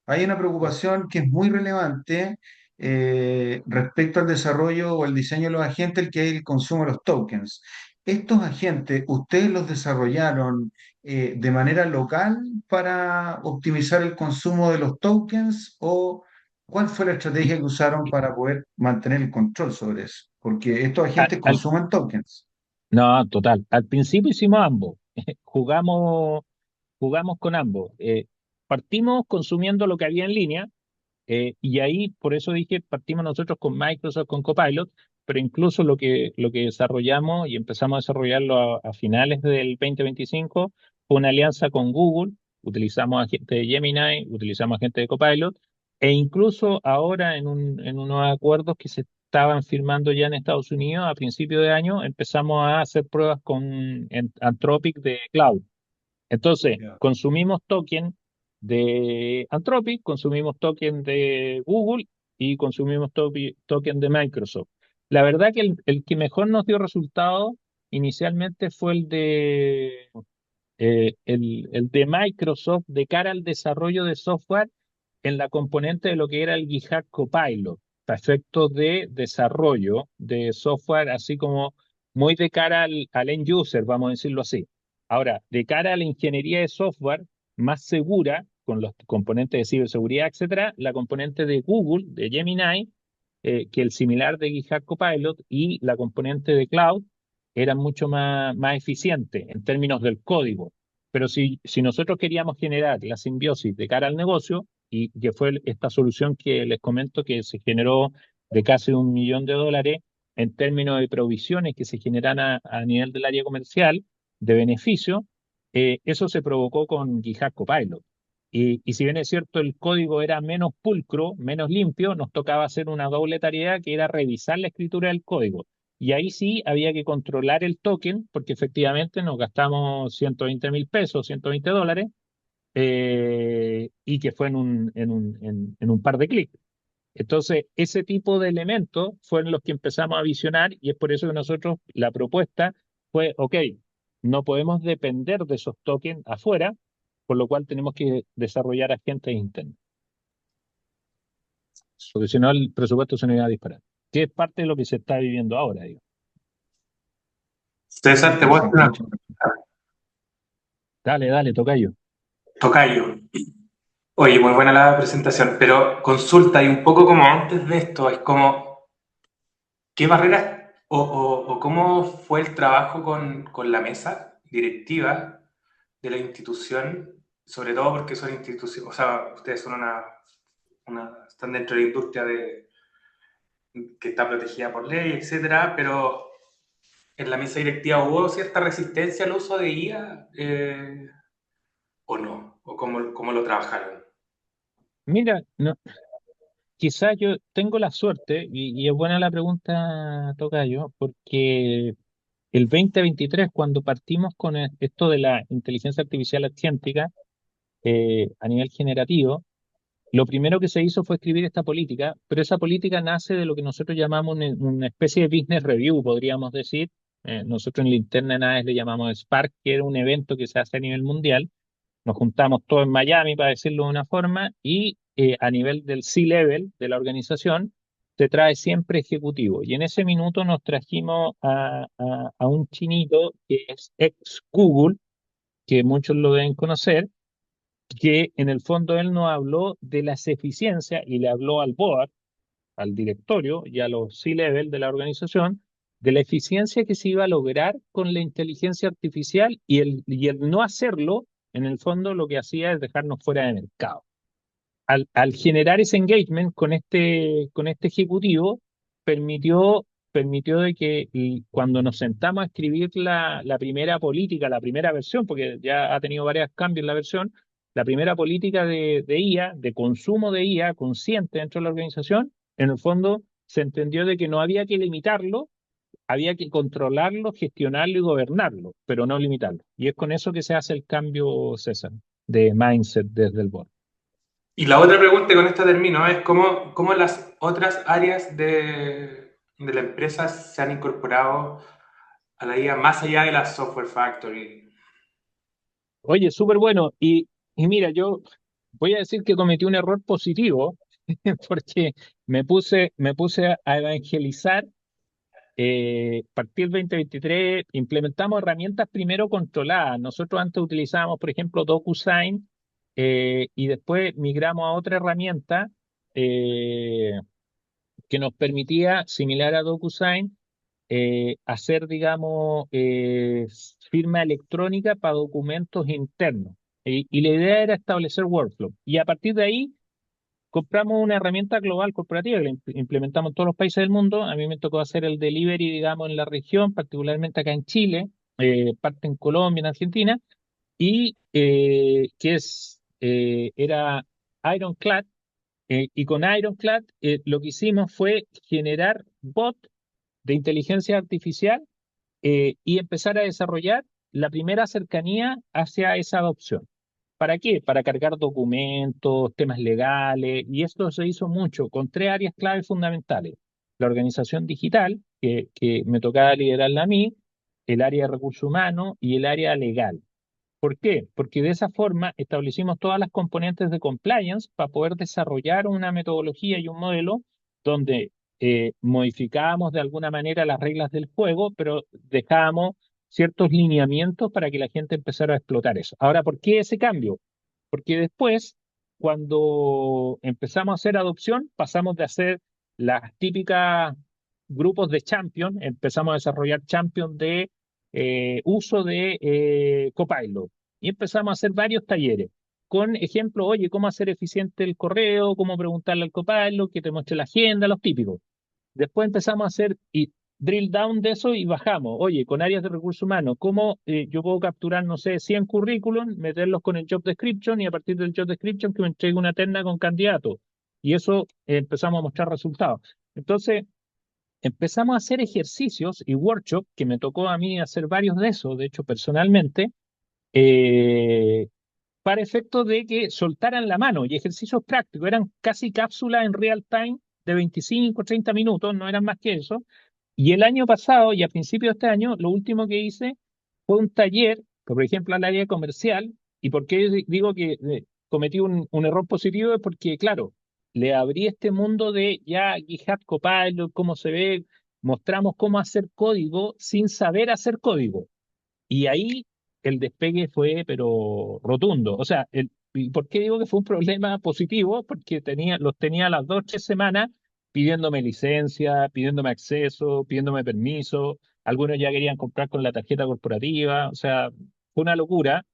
Hay una preocupación que es muy relevante respecto al desarrollo o el diseño de los agentes, el que es el consumo de los tokens. ¿Estos agentes, ustedes los desarrollaron de manera local para optimizar el consumo de los tokens o cuál fue la estrategia que usaron para poder mantener el control sobre eso? Porque estos Al- agentes al- consumen tokens. no, total. Al principio hicimos ambos. Jugamos, jugamos con ambos. Partimos consumiendo lo que había en línea. Y ahí, por eso dije, partimos nosotros con Microsoft, con Copilot, pero incluso lo que desarrollamos y empezamos a desarrollarlo a finales del 2025 fue una alianza con Google, utilizamos agente de Gemini, utilizamos agente de Copilot, e incluso ahora en unos acuerdos que se estaban firmando ya en Estados Unidos a principio de año, empezamos a hacer pruebas con Anthropic de Cloud. Entonces, Ya. consumimos token de Anthropic, consumimos token de Google y consumimos token de Microsoft. La verdad que el que mejor nos dio resultado inicialmente fue el de Microsoft de cara al desarrollo de software en la componente de lo que era el GitHub Copilot, para efectos de desarrollo de software, así como muy de cara al end user, vamos a decirlo así. Ahora, de cara a la ingeniería de software más segura, con los componentes de ciberseguridad, etcétera, la componente de Google, de Gemini, que el similar de GitHub Copilot y la componente de Cloud eran mucho más eficientes en términos del código. Pero si nosotros queríamos generar la simbiosis de cara al negocio, y que fue esta solución que les comento que se generó de casi $1 millón en términos de provisiones que se generan a nivel del área comercial de beneficio. Eso se provocó con GitHub Copilot. Y si bien es cierto el código era menos pulcro, menos limpio, nos tocaba hacer una doble tarea que era revisar la escritura del código. Y ahí sí había que controlar el token, porque efectivamente nos gastamos $120.000, $120, y que fue en un par de clics. Entonces, ese tipo de elementos fueron los que empezamos a visionar y es por eso que nosotros la propuesta fue, ok, no podemos depender de esos tokens afuera, por lo cual tenemos que desarrollar agentes internos, porque si no el presupuesto se nos iba a disparar, que es parte de lo que se está viviendo ahora, digo. César, te voy a hacer Interesante, una muchas gracias. Dale, tocayo. tocayo. Oye, muy buena la presentación, pero consulta, y un poco como antes de esto, es como, ¿qué barreras o cómo fue el trabajo con la mesa directiva de la institución? Sobre todo porque son instituciones, o sea, ustedes son están dentro de la industria que está protegida por ley, etcétera, pero en la mesa directiva hubo cierta resistencia al uso de IA, o no, o cómo lo trabajaron. Mira, no, quizás yo tengo la suerte, y es buena la pregunta, tocayo, porque el 2023, cuando partimos con esto de la inteligencia artificial agentic a nivel generativo, lo primero que se hizo fue escribir esta política, pero esa política nace de lo que nosotros llamamos una especie de business review, podríamos decir. Nosotros en la interna de AES le llamamos Spark, que era un evento que se hace a nivel mundial. Nos juntamos todos en Miami, para decirlo de una forma, y a nivel del C-level de la organización se trae siempre ejecutivo. Y en ese minuto nos trajimos a un chinito que es ex Google, que muchos lo deben conocer, que en el fondo él nos habló de las eficiencias y le habló al board, al directorio y a los C-level de la organización, de la eficiencia que se iba a lograr con la inteligencia artificial y el no hacerlo, en el fondo lo que hacía es dejarnos fuera de mercado. Al generar ese engagement con este ejecutivo, permitió de que cuando nos sentamos a escribir la primera política, la primera versión, porque ya ha tenido varios cambios la versión, la primera política de IA, de consumo de IA consciente dentro de la organización, en el fondo se entendió de que no había que limitarlo, había que controlarlo, gestionarlo y gobernarlo, pero no limitarlo. Y es con eso que se hace el cambio, César, de mindset desde el board. Y la otra pregunta, y con esta termino, es cómo las otras áreas de la empresa se han incorporado a la IA más allá de la Software Factory. Oye, súper bueno. Y mira, yo voy a decir que cometí un error positivo porque me puse a evangelizar. Partí el 2023, implementamos herramientas primero controladas. Nosotros antes utilizábamos, por ejemplo, DocuSign, y después migramos a otra herramienta eh, que nos permitía, similar a DocuSign, hacer, digamos, firma electrónica para documentos internos. Y la idea era establecer workflow. Y a partir de ahí compramos una herramienta global corporativa que la implementamos en todos los países del mundo. A mí me tocó hacer el delivery, digamos, en la región, particularmente acá en Chile, parte en Colombia, en Argentina, y era Ironclad. Y con Ironclad lo que hicimos fue generar bot de inteligencia artificial, y empezar a desarrollar la primera cercanía hacia esa adopción. ¿Para qué? Para cargar documentos, temas legales, y esto se hizo mucho con tres áreas clave fundamentales. La organización digital, que me tocaba liderarla a mí, el área de recursos humanos y el área legal. ¿Por qué? Porque de esa forma establecimos todas las componentes de compliance para poder desarrollar una metodología y un modelo donde modificábamos de alguna manera las reglas del juego, pero dejábamos ciertos lineamientos para que la gente empezara a explotar eso. Ahora, ¿por qué ese cambio? Porque después, cuando empezamos a hacer adopción, pasamos de hacer las típicas grupos de champion, empezamos a desarrollar champion de uso de Copilot y empezamos a hacer varios talleres. con ejemplos, oye, cómo hacer eficiente el correo, cómo preguntarle al Copilot, que te muestre la agenda, los típicos. Después empezamos a hacer y drill down de eso y bajamos. Oye, con áreas de recursos humanos, ¿cómo yo puedo capturar, no sé, 100 currículum, meterlos con el job description y a partir del job description que me entregue una terna con candidatos? Y eso empezamos a mostrar resultados. Entonces, empezamos a hacer ejercicios y workshops, que me tocó a mí hacer varios de esos, de hecho, personalmente, eh, para efecto de que soltaran la mano y ejercicios prácticos. Eran casi cápsulas en real time de 25, 30 minutos, no eran más que eso. Y el año pasado y a principios de este año, lo último que hice fue un taller, por ejemplo, al área comercial. ¿Y por qué digo que cometí un error positivo? Es porque, claro, le abrí este mundo de ya GitHub Copilot, cómo se ve, mostramos cómo hacer código sin saber hacer código. Y ahí el despegue fue, pero rotundo. O sea, ¿y por qué digo que fue un problema positivo? Porque los tenía a las 2, 3 semanas pidiéndome licencia, pidiéndome acceso, pidiéndome permiso. Algunos ya querían comprar con la tarjeta corporativa. O sea, fue una locura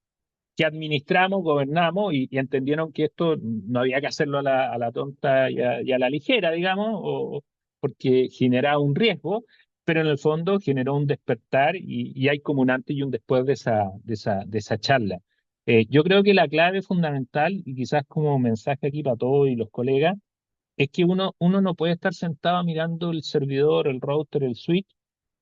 que administramos, gobernamos y entendieron que esto no había que hacerlo a la tonta y a la ligera, digamos, porque generaba un riesgo, pero en el fondo generó un despertar y hay como un antes y un después de esa charla. Yo creo que la clave fundamental, y quizás como mensaje aquí para todos y los colegas, es que uno no puede estar sentado mirando el servidor, el router, el switch,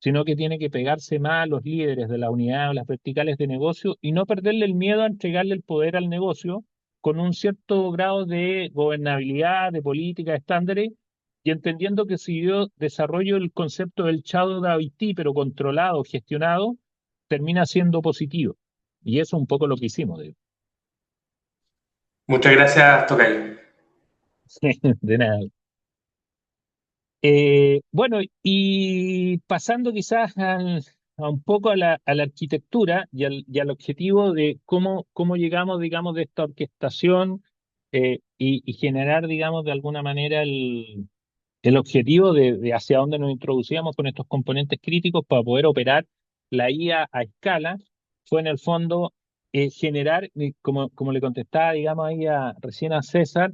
sino que tiene que pegarse más a los líderes de la unidad o las verticales de negocio y no perderle el miedo a entregarle el poder al negocio con un cierto grado de gobernabilidad, de política, de estándares, y entendiendo que si yo desarrollo el concepto del shadow de IT, pero controlado, gestionado, termina siendo positivo. Y eso es un poco lo que hicimos, digo. Muchas gracias, Tocayo. De nada. Bueno, y pasando quizás a un poco a la arquitectura y al objetivo de cómo llegamos, digamos, de esta orquestación y generar, digamos, de alguna manera el objetivo de hacia dónde nos introducíamos con estos componentes críticos para poder operar la IA a escala, fue en el fondo generar, como le contestaba, digamos, ahí recién a César,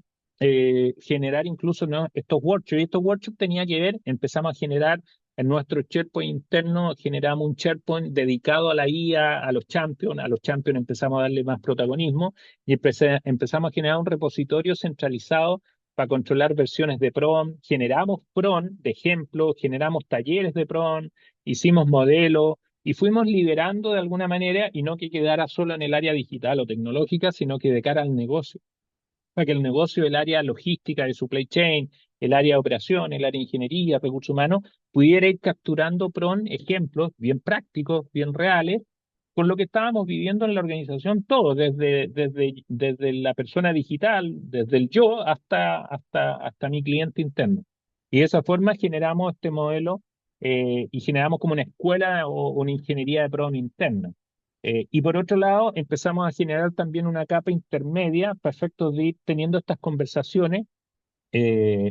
generar incluso, ¿no?, estos workshops. Y estos workshops tenía que ver, empezamos a generar en nuestro SharePoint interno, generamos un SharePoint dedicado a la IA, a los champions empezamos a darle más protagonismo y empezamos a generar un repositorio centralizado para controlar versiones de PROM, generamos PROM de ejemplo, generamos talleres de PROM, hicimos modelos y fuimos liberando de alguna manera y no que quedara solo en el área digital o tecnológica, sino que de cara al negocio para que el negocio, el área logística de supply chain, el área de operación, el área de ingeniería, recursos humanos, pudiera ir capturando PRON ejemplos bien prácticos, bien reales, con lo que estábamos viviendo en la organización todo, desde la persona digital, desde el yo hasta mi cliente interno. Y de esa forma generamos este modelo y generamos como una escuela o una ingeniería de PRON interna. Y por otro lado, empezamos a generar también una capa intermedia para efectos de ir teniendo estas conversaciones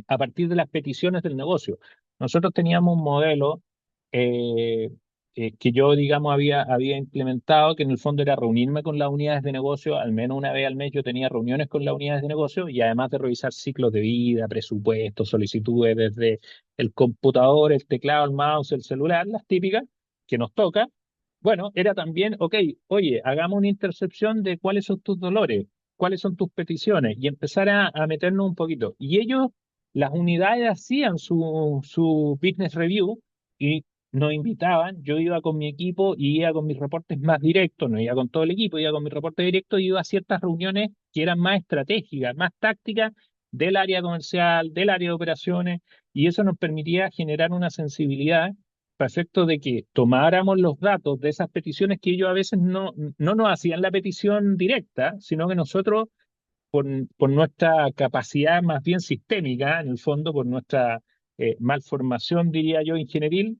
a partir de las peticiones del negocio. Nosotros teníamos un modelo eh, que yo, digamos, había implementado, que en el fondo era reunirme con las unidades de negocio, al menos una vez al mes yo tenía reuniones con las unidades de negocio y además de revisar ciclos de vida, presupuestos, solicitudes desde el computador, el teclado, el mouse, el celular, las típicas que nos toca. Bueno, era también, ok, oye, hagamos una intercepción de cuáles son tus dolores, cuáles son tus peticiones y empezar a meternos un poquito. Y ellos, las unidades hacían su business review y nos invitaban, yo iba con mi equipo y iba con mis reportes más directos, no iba con todo el equipo, iba con mis reportes directos y iba a ciertas reuniones que eran más estratégicas, más tácticas del área comercial, del área de operaciones, y eso nos permitía generar una sensibilidad para efecto de que tomáramos los datos de esas peticiones que ellos a veces no nos hacían la petición directa, sino que nosotros, por nuestra capacidad más bien sistémica, en el fondo, por nuestra malformación, diría yo, ingenieril,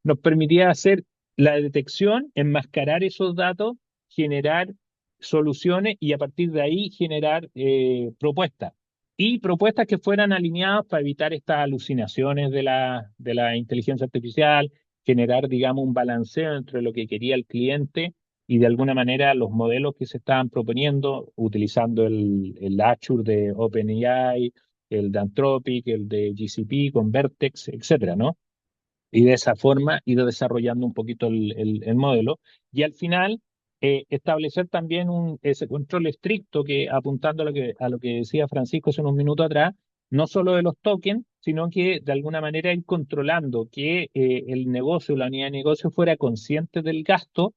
nos permitía hacer la detección, enmascarar esos datos, generar soluciones y a partir de ahí generar propuestas. Y propuestas que fueran alineadas para evitar estas alucinaciones de la inteligencia artificial, generar, digamos, un balanceo entre lo que quería el cliente y de alguna manera los modelos que se estaban proponiendo, utilizando el Azure de OpenAI, el de Anthropic, el de GCP con Vertex, etcétera, ¿no? Y de esa forma ir desarrollando un poquito el modelo. Y al final, establecer también ese control estricto que, apuntando a lo que decía Francisco hace unos minutos atrás, no solo de los tokens, sino que de alguna manera ir controlando que el negocio, la unidad de negocio fuera consciente del gasto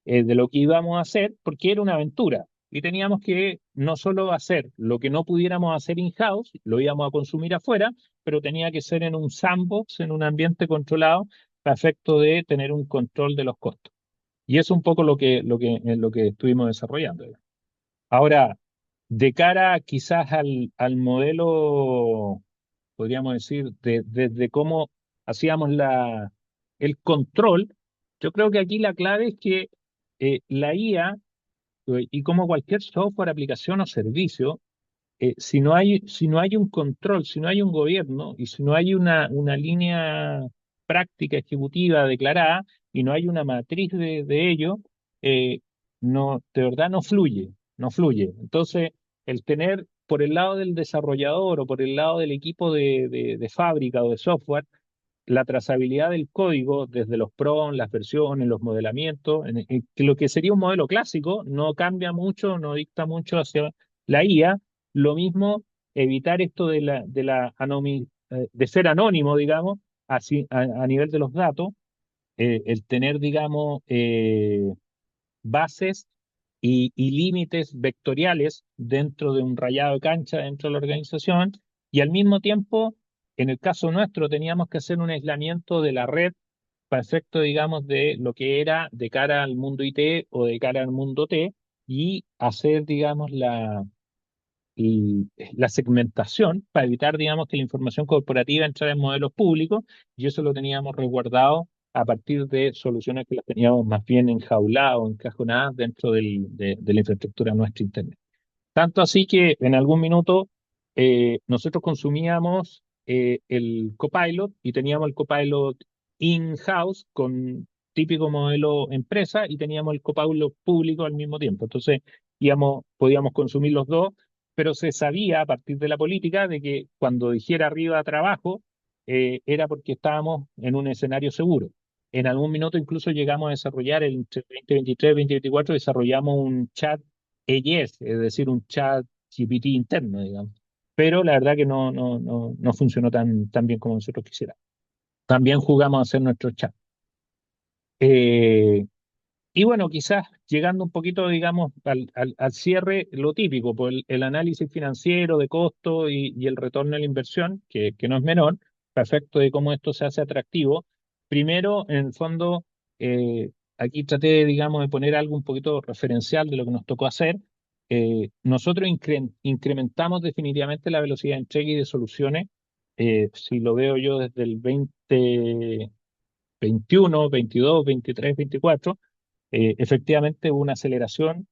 de lo que íbamos a hacer, porque era una aventura. Y teníamos que no solo hacer lo que no pudiéramos hacer in-house, lo íbamos a consumir afuera, pero tenía que ser en un sandbox, en un ambiente controlado, para efecto de tener un control de los costos. Y es un poco lo que estuvimos desarrollando. Ahora, de cara quizás al modelo, podríamos decir, desde cómo hacíamos el control, yo creo que aquí la clave es que la IA, y como cualquier software, aplicación o servicio, si no hay un control, si no hay un gobierno y si no hay una línea práctica ejecutiva declarada y no hay una matriz de ello, eh, no, de verdad no fluye, no fluye. Entonces, el tener por el lado del desarrollador o por el lado del equipo de fábrica o de software, la trazabilidad del código desde los PROM, las versiones, los modelamientos, que lo que sería un modelo clásico no cambia mucho, no dicta mucho hacia la IA. Lo mismo, evitar esto de ser anónimo, digamos, así, a nivel de los datos, el tener, digamos, bases y límites vectoriales dentro de un rayado de cancha dentro de la organización, y al mismo tiempo, en el caso nuestro, teníamos que hacer un aislamiento de la red para efecto, digamos, de lo que era de cara al mundo IT o de cara al mundo T, y hacer, digamos, la segmentación para evitar, digamos, que la información corporativa entrara en modelos públicos, y eso lo teníamos resguardado a partir de soluciones que las teníamos más bien enjauladas o encajonadas dentro de la infraestructura nuestra Internet. Tanto así que en algún minuto nosotros consumíamos el Copilot y teníamos el Copilot in-house con típico modelo empresa, y teníamos el Copilot público al mismo tiempo. Entonces podíamos consumir los dos, pero se sabía a partir de la política de que cuando dijera arriba trabajo, era porque estábamos en un escenario seguro. En algún minuto incluso llegamos a desarrollar, entre 2023 y 2024, desarrollamos un chat AES, es decir, un chat GPT interno, digamos. Pero la verdad que no funcionó tan bien como nosotros quisiéramos. También jugamos a hacer nuestro chat. Eh, y bueno, quizás llegando un poquito, digamos, al cierre, lo típico, pues el análisis financiero de costo y el retorno de la inversión, que no es menor, perfecto, de cómo esto se hace atractivo. Primero, en el fondo, aquí traté, digamos, de poner algo un poquito referencial de lo que nos tocó hacer. Nosotros incrementamos definitivamente la velocidad de entrega y de soluciones. Si lo veo yo desde el 2021, 22, 23, 24, efectivamente hubo una aceleración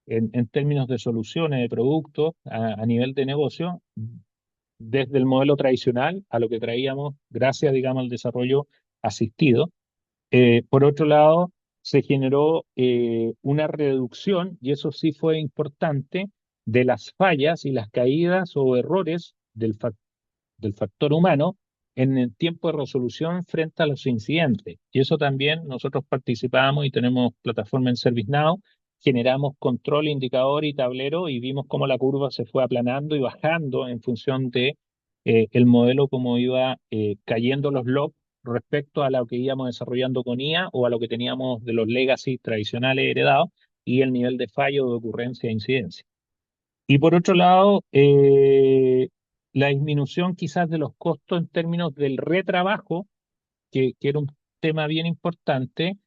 en términos de soluciones, de productos a nivel de negocio, desde el modelo tradicional a lo que traíamos gracias, digamos, al desarrollo asistido. Por otro lado, se generó una reducción, y eso sí fue importante, de las fallas y las caídas o errores del factor humano en el tiempo de resolución frente a los incidentes. Y eso también nosotros participamos y tenemos plataforma en ServiceNow, generamos control, indicador y tablero, y vimos cómo la curva se fue aplanando y bajando en función de el modelo, cómo iba cayendo los logs respecto a lo que íbamos desarrollando con IA o a lo que teníamos de los legacy tradicionales heredados, y el nivel de fallo, de ocurrencia e incidencia. Y por otro lado, la disminución quizás de los costos en términos del retrabajo, que era un tema bien importante,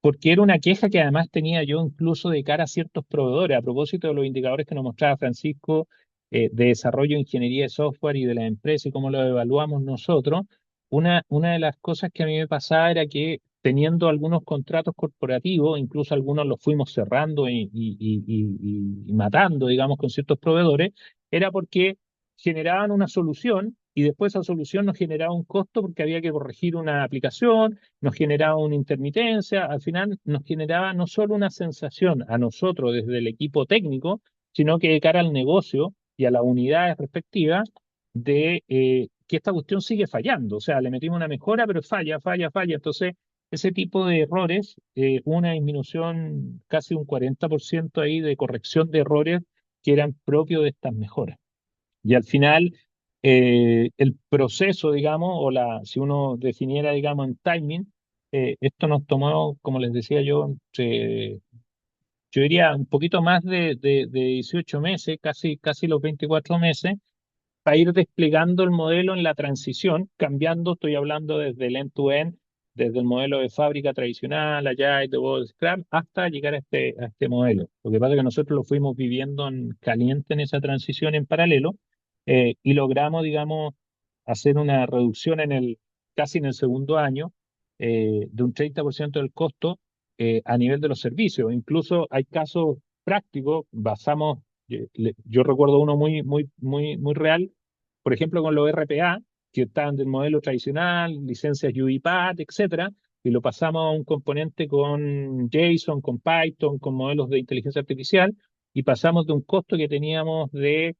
porque era una queja que además tenía yo incluso de cara a ciertos proveedores, a propósito de los indicadores que nos mostraba Francisco, de desarrollo de ingeniería de software y de las empresas y cómo lo evaluamos nosotros. Una de las cosas que a mí me pasaba era que, teniendo algunos contratos corporativos, incluso algunos los fuimos cerrando y matando, digamos, con ciertos proveedores, era porque generaban una solución y después esa solución nos generaba un costo porque había que corregir una aplicación, nos generaba una intermitencia, al final nos generaba no solo una sensación a nosotros desde el equipo técnico, sino que de cara al negocio y a las unidades respectivas de que esta cuestión sigue fallando. O sea, le metimos una mejora, pero falla, falla, falla. Entonces, ese tipo de errores, una disminución casi un 40% ahí de corrección de errores que eran propios de estas mejoras. Y al final, el proceso, digamos, si uno definiera, digamos, en timing, esto nos tomó, como les decía yo, yo diría un poquito más de 18 meses, casi los 24 meses, para ir desplegando el modelo en la transición, cambiando, estoy hablando desde el end-to-end, desde el modelo de fábrica tradicional, Agile, de World Scrum, hasta llegar a este modelo. Lo que pasa es que nosotros lo fuimos viviendo en caliente en esa transición en paralelo, y logramos, digamos, hacer una reducción casi en el segundo año, de un 30% del costo, a nivel de los servicios. Incluso hay casos prácticos, yo recuerdo uno muy, muy, muy, muy real, por ejemplo, con los RPA, que estaban del modelo tradicional, licencias UiPath, etcétera, y lo pasamos a un componente con JSON, con Python, con modelos de inteligencia artificial, y pasamos de un costo que teníamos de,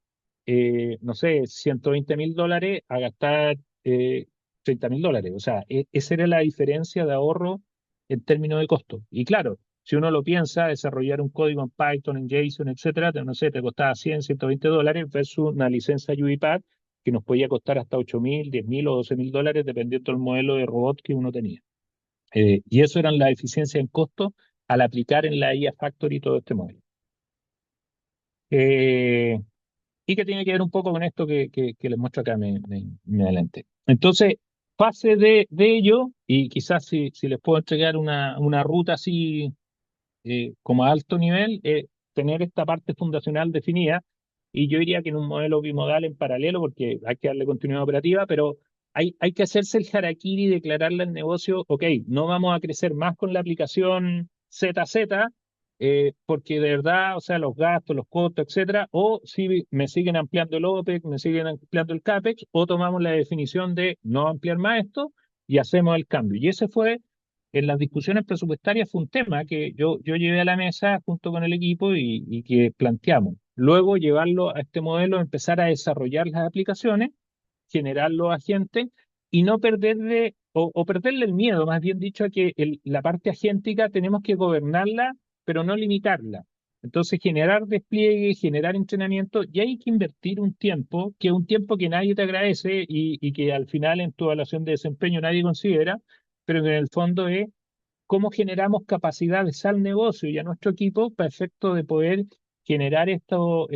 no sé, $120.000 a gastar $30.000. O sea, esa era la diferencia de ahorro en términos de costo. Y claro, si uno lo piensa, desarrollar un código en Python, en JSON, etcétera, no sé, te costaba $100, $120 versus una licencia UiPath que nos podía costar hasta 8.000, 10.000 o 12.000 dependiendo del modelo de robot que uno tenía. Y eso eran las eficiencias en costo al aplicar en la IA Factory todo este modelo. Eh, y que tiene que ver un poco con esto que les muestro acá, me adelanté. Entonces, fase de ello, y quizás si les puedo entregar una ruta así, como a alto nivel, tener esta parte fundacional definida, y yo diría que en un modelo bimodal en paralelo, porque hay que darle continuidad operativa, pero hay que hacerse el harakiri y declararle al negocio, ok, no vamos a crecer más con la aplicación ZZ, porque de verdad, o sea, los gastos, los costos, etcétera, o si me siguen ampliando el OPEX, me siguen ampliando el CAPEX, o tomamos la definición de no ampliar más esto y hacemos el cambio. Y ese fue, en las discusiones presupuestarias, fue un tema que yo llevé a la mesa junto con el equipo y que planteamos. Luego llevarlo a este modelo, empezar a desarrollar las aplicaciones, generar los agentes y no perderle, o perderle el miedo, más bien dicho, a que la parte agéntica tenemos que gobernarla, pero no limitarla. Entonces, generar despliegue, generar entrenamiento, y hay que invertir un tiempo, que es un tiempo que nadie te agradece y que al final en tu evaluación de desempeño nadie considera, pero que en el fondo es cómo generamos capacidades al negocio y a nuestro equipo para efecto de poder generar estos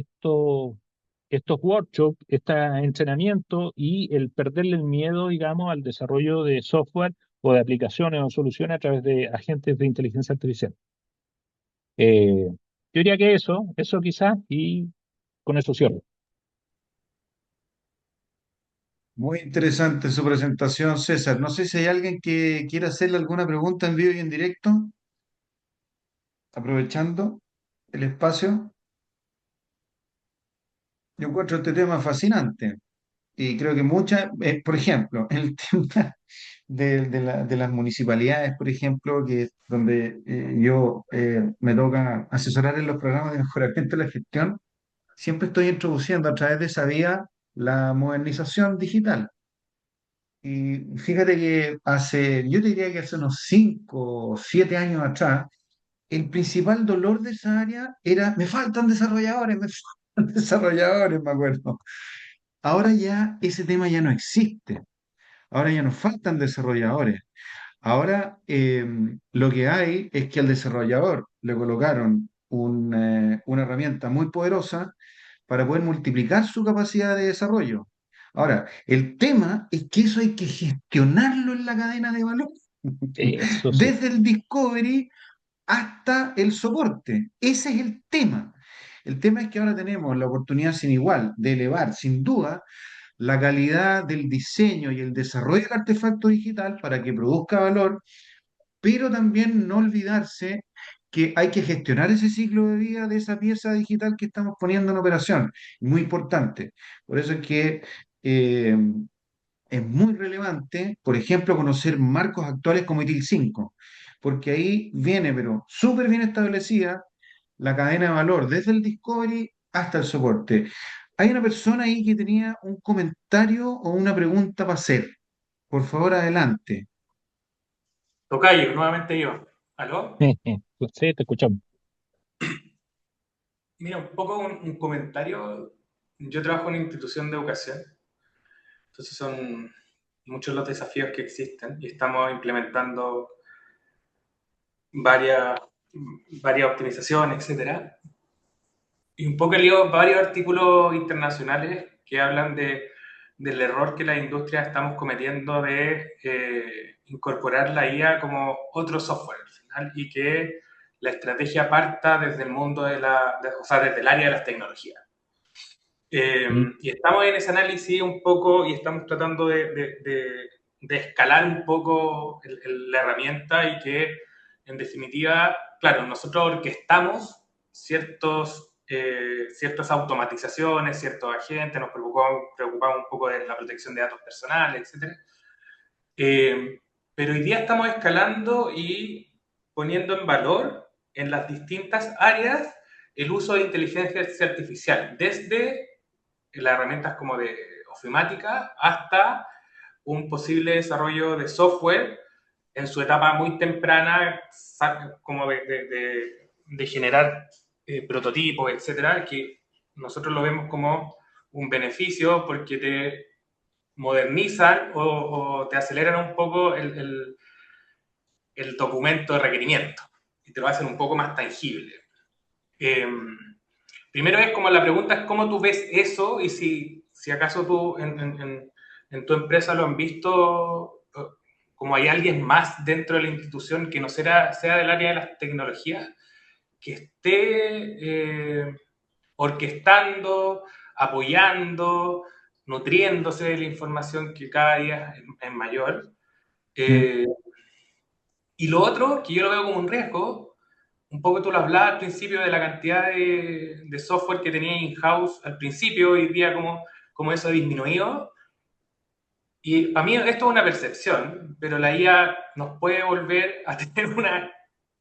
workshops, este entrenamiento y el perderle el miedo, digamos, al desarrollo de software o de aplicaciones o soluciones a través de agentes de inteligencia artificial. Yo diría que eso quizás, y con eso cierro. Muy interesante su presentación, César. No sé si hay alguien que quiera hacerle alguna pregunta en vivo y en directo, aprovechando el espacio. Yo encuentro este tema fascinante y creo que muchas, por ejemplo, el tema de las municipalidades, por ejemplo, que es donde yo me toca asesorar en los programas de mejoramiento de la gestión, siempre estoy introduciendo a través de esa vía la modernización digital. Y fíjate que yo te diría que hace unos 5 o 7 años atrás, el principal dolor de esa área era, me faltan desarrolladores, me faltan desarrolladores, me acuerdo. Ahora ya ese tema ya no existe. Ahora ya nos faltan desarrolladores. Ahora lo que hay es que al desarrollador le colocaron una herramienta muy poderosa para poder multiplicar su capacidad de desarrollo. Ahora, el tema es que eso hay que gestionarlo en la cadena de valor, Eso sí. desde el discovery hasta el soporte. Ese es el tema. El tema es que ahora tenemos la oportunidad sin igual de elevar, sin duda, la calidad del diseño y el desarrollo del artefacto digital para que produzca valor, pero también no olvidarse que hay que gestionar ese ciclo de vida de esa pieza digital que estamos poniendo en operación. Muy importante. Por eso es que eh, es muy relevante, por ejemplo, conocer marcos actuales como ITIL 5, porque ahí viene, pero súper bien establecida la cadena de valor, desde el discovery hasta el soporte. Hay una persona ahí que tenía un comentario o una pregunta para hacer. Por favor, adelante. Tocayo, nuevamente yo. ¿Aló? Sí, te escuchamos. Mira, un poco un comentario. Yo trabajo en una institución de educación, entonces son muchos los desafíos que existen y estamos implementando varias, varias optimizaciones, etcétera. Y un poco he leído varios artículos internacionales que hablan del error que la industria estamos cometiendo de incorporar la IA como otro software al final y que la estrategia parta desde el mundo o sea, desde el área de las tecnologías. Mm, Y estamos en ese análisis un poco y estamos tratando de escalar un poco la herramienta y que, en definitiva, claro, nosotros orquestamos ciertas automatizaciones, ciertos agentes, nos preocupamos un poco de la protección de datos personales, etc. Eh, pero hoy día estamos escalando y poniendo en valor en las distintas áreas el uso de inteligencia artificial, desde las herramientas como de ofimática hasta un posible desarrollo de software en su etapa muy temprana, como de generar prototipos, etcétera, que nosotros lo vemos como un beneficio porque te modernizan o te aceleran un poco el documento de requerimiento y te lo hacen un poco más tangible. Eh, Primero es como la pregunta es cómo tú ves eso y si acaso tú en tu empresa lo han visto, como hay alguien más dentro de la institución que no sea del área de las tecnologías, que esté orquestando, apoyando, nutriéndose de la información que cada día es mayor. mm. Eh, y lo otro, que yo lo veo como un riesgo, un poco tú lo hablabas al principio de la cantidad de software que tenía in-house al principio, hoy día como eso ha disminuido. Y para mí esto es una percepción, pero la IA nos puede volver a tener una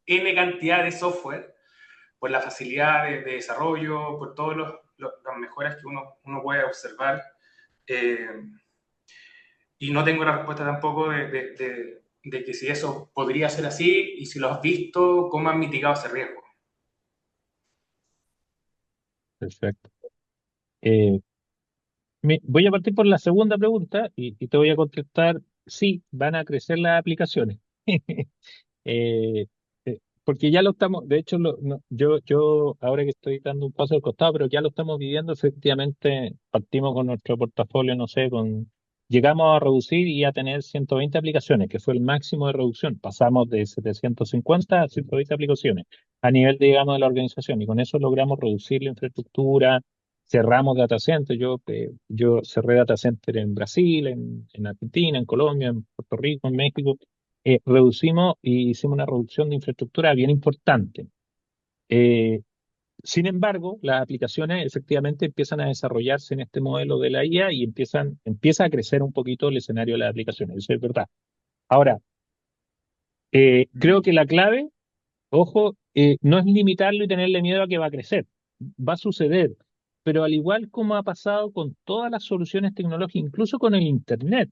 N cantidad de software por la facilidad de desarrollo, por todas las mejoras que uno puede observar. Eh, y no tengo la respuesta tampoco de que si eso podría ser así y si lo has visto, cómo han mitigado ese riesgo. Perfecto. Eh, Voy a partir por la segunda pregunta y te voy a contestar, sí, van a crecer las aplicaciones. Eh, Porque ya lo estamos, de hecho, yo ahora que estoy dando un paso al costado, pero ya lo estamos viviendo, efectivamente, partimos con nuestro portafolio, no sé, llegamos a reducir y a tener 120 aplicaciones, que fue el máximo de reducción. Pasamos de 750 a 120 aplicaciones a nivel, digamos, de la organización y con eso logramos reducir la infraestructura. Cerramos data center, yo cerré data center en Brasil, en Argentina, en Colombia, en Puerto Rico, en México. Reducimos y hicimos una reducción de infraestructura bien importante. Eh, Sin embargo, las aplicaciones efectivamente empiezan a desarrollarse en este modelo de la IA y empieza a crecer un poquito el escenario de las aplicaciones, eso es verdad. Ahora, creo que la clave, ojo, no es limitarlo y tenerle miedo a que va a crecer. Va a suceder, pero al igual como ha pasado con todas las soluciones tecnológicas, incluso con el Internet,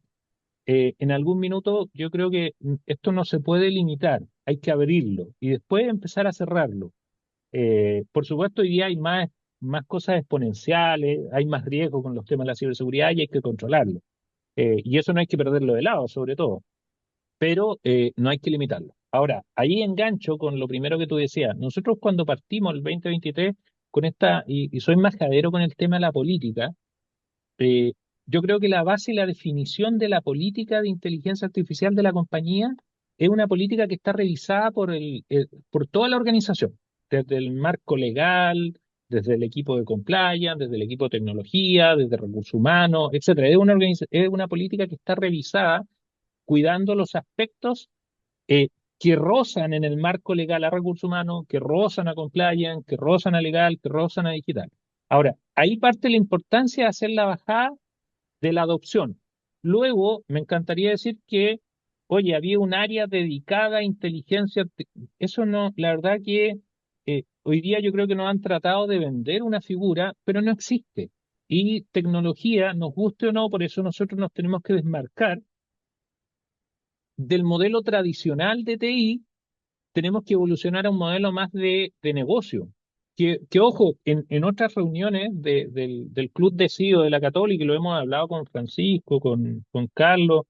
en algún minuto yo creo que esto no se puede limitar, hay que abrirlo y después empezar a cerrarlo. Por supuesto, hoy día hay más cosas exponenciales, hay más riesgo con los temas de la ciberseguridad y hay que controlarlo. Y eso no hay que perderlo de lado, sobre todo, pero no hay que limitarlo. Ahora, ahí engancho con lo primero que tú decías. Nosotros cuando partimos el 2023 con y soy majadero con el tema de la política, eh, yo creo que la base y la definición de la política de inteligencia artificial de la compañía es una política que está revisada por toda la organización, desde el marco legal, desde el equipo de compliance, desde el equipo de tecnología, desde recursos humanos, etcétera. Es una política que está revisada cuidando los aspectos eh, que rozan en el marco legal a recursos humanos, que rozan a compliance, que rozan a legal, que rozan a digital. Ahora, ahí parte la importancia de hacer la bajada de la adopción. Luego, me encantaría decir que, oye, había un área dedicada a eso no, la verdad que hoy día yo creo que nos han tratado de vender una figura, pero no existe. Y tecnología, nos guste o no, por eso nosotros nos tenemos que desmarcar del modelo tradicional de TI. Tenemos que evolucionar a un modelo más de negocio. Ojo, en otras reuniones del Club de CEO de la Católica, y lo hemos hablado con Francisco, con Carlos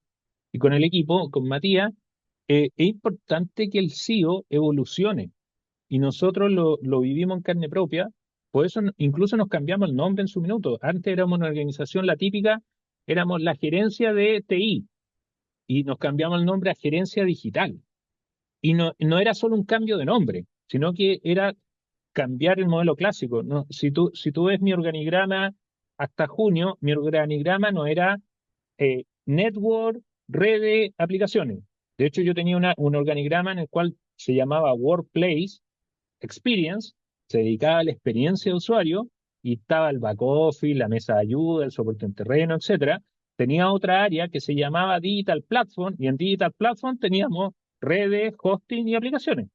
y con el equipo, con Matías, es importante que el CEO evolucione. Y nosotros lo vivimos en carne propia. Por eso incluso nos cambiamos el nombre en su minuto. Antes éramos una organización, la típica, éramos la gerencia de TI y nos cambiamos el nombre a gerencia digital. Y no era solo un cambio de nombre, sino que era cambiar el modelo clásico. No, si tú ves mi organigrama hasta junio, mi organigrama no era network, redes, aplicaciones. De hecho, yo tenía un organigrama en el cual se llamaba Workplace Experience, se dedicaba a la experiencia de usuario y estaba el back office, la mesa de ayuda, el soporte en terreno, etcétera. Tenía otra área que se llamaba Digital Platform y en Digital Platform teníamos redes, hosting y aplicaciones.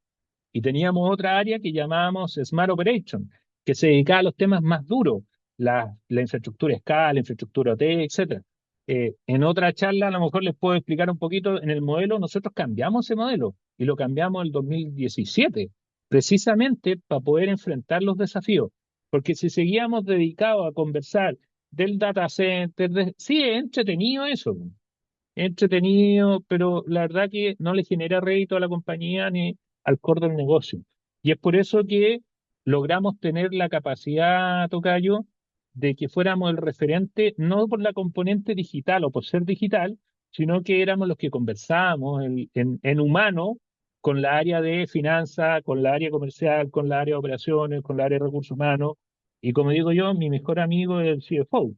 Y teníamos otra área que llamábamos Smart Operation, que se dedicaba a los temas más duros, la infraestructura SCADA, la infraestructura OT, etcétera. En otra charla a lo mejor les puedo explicar un poquito en el modelo. Nosotros cambiamos ese modelo y lo cambiamos en el 2017, precisamente para poder enfrentar los desafíos. Porque si seguíamos dedicados a conversar del data center, sí, es entretenido eso, entretenido, pero la verdad que no le genera rédito a la compañía ni al core del negocio. Y es por eso que logramos tener la capacidad, Tocayo, de que fuéramos el referente, no por la componente digital o por ser digital, sino que éramos los que conversábamos en humano con la área de finanzas, con la área comercial, con la área de operaciones, con la área de recursos humanos. Y como digo yo, mi mejor amigo es el CFO.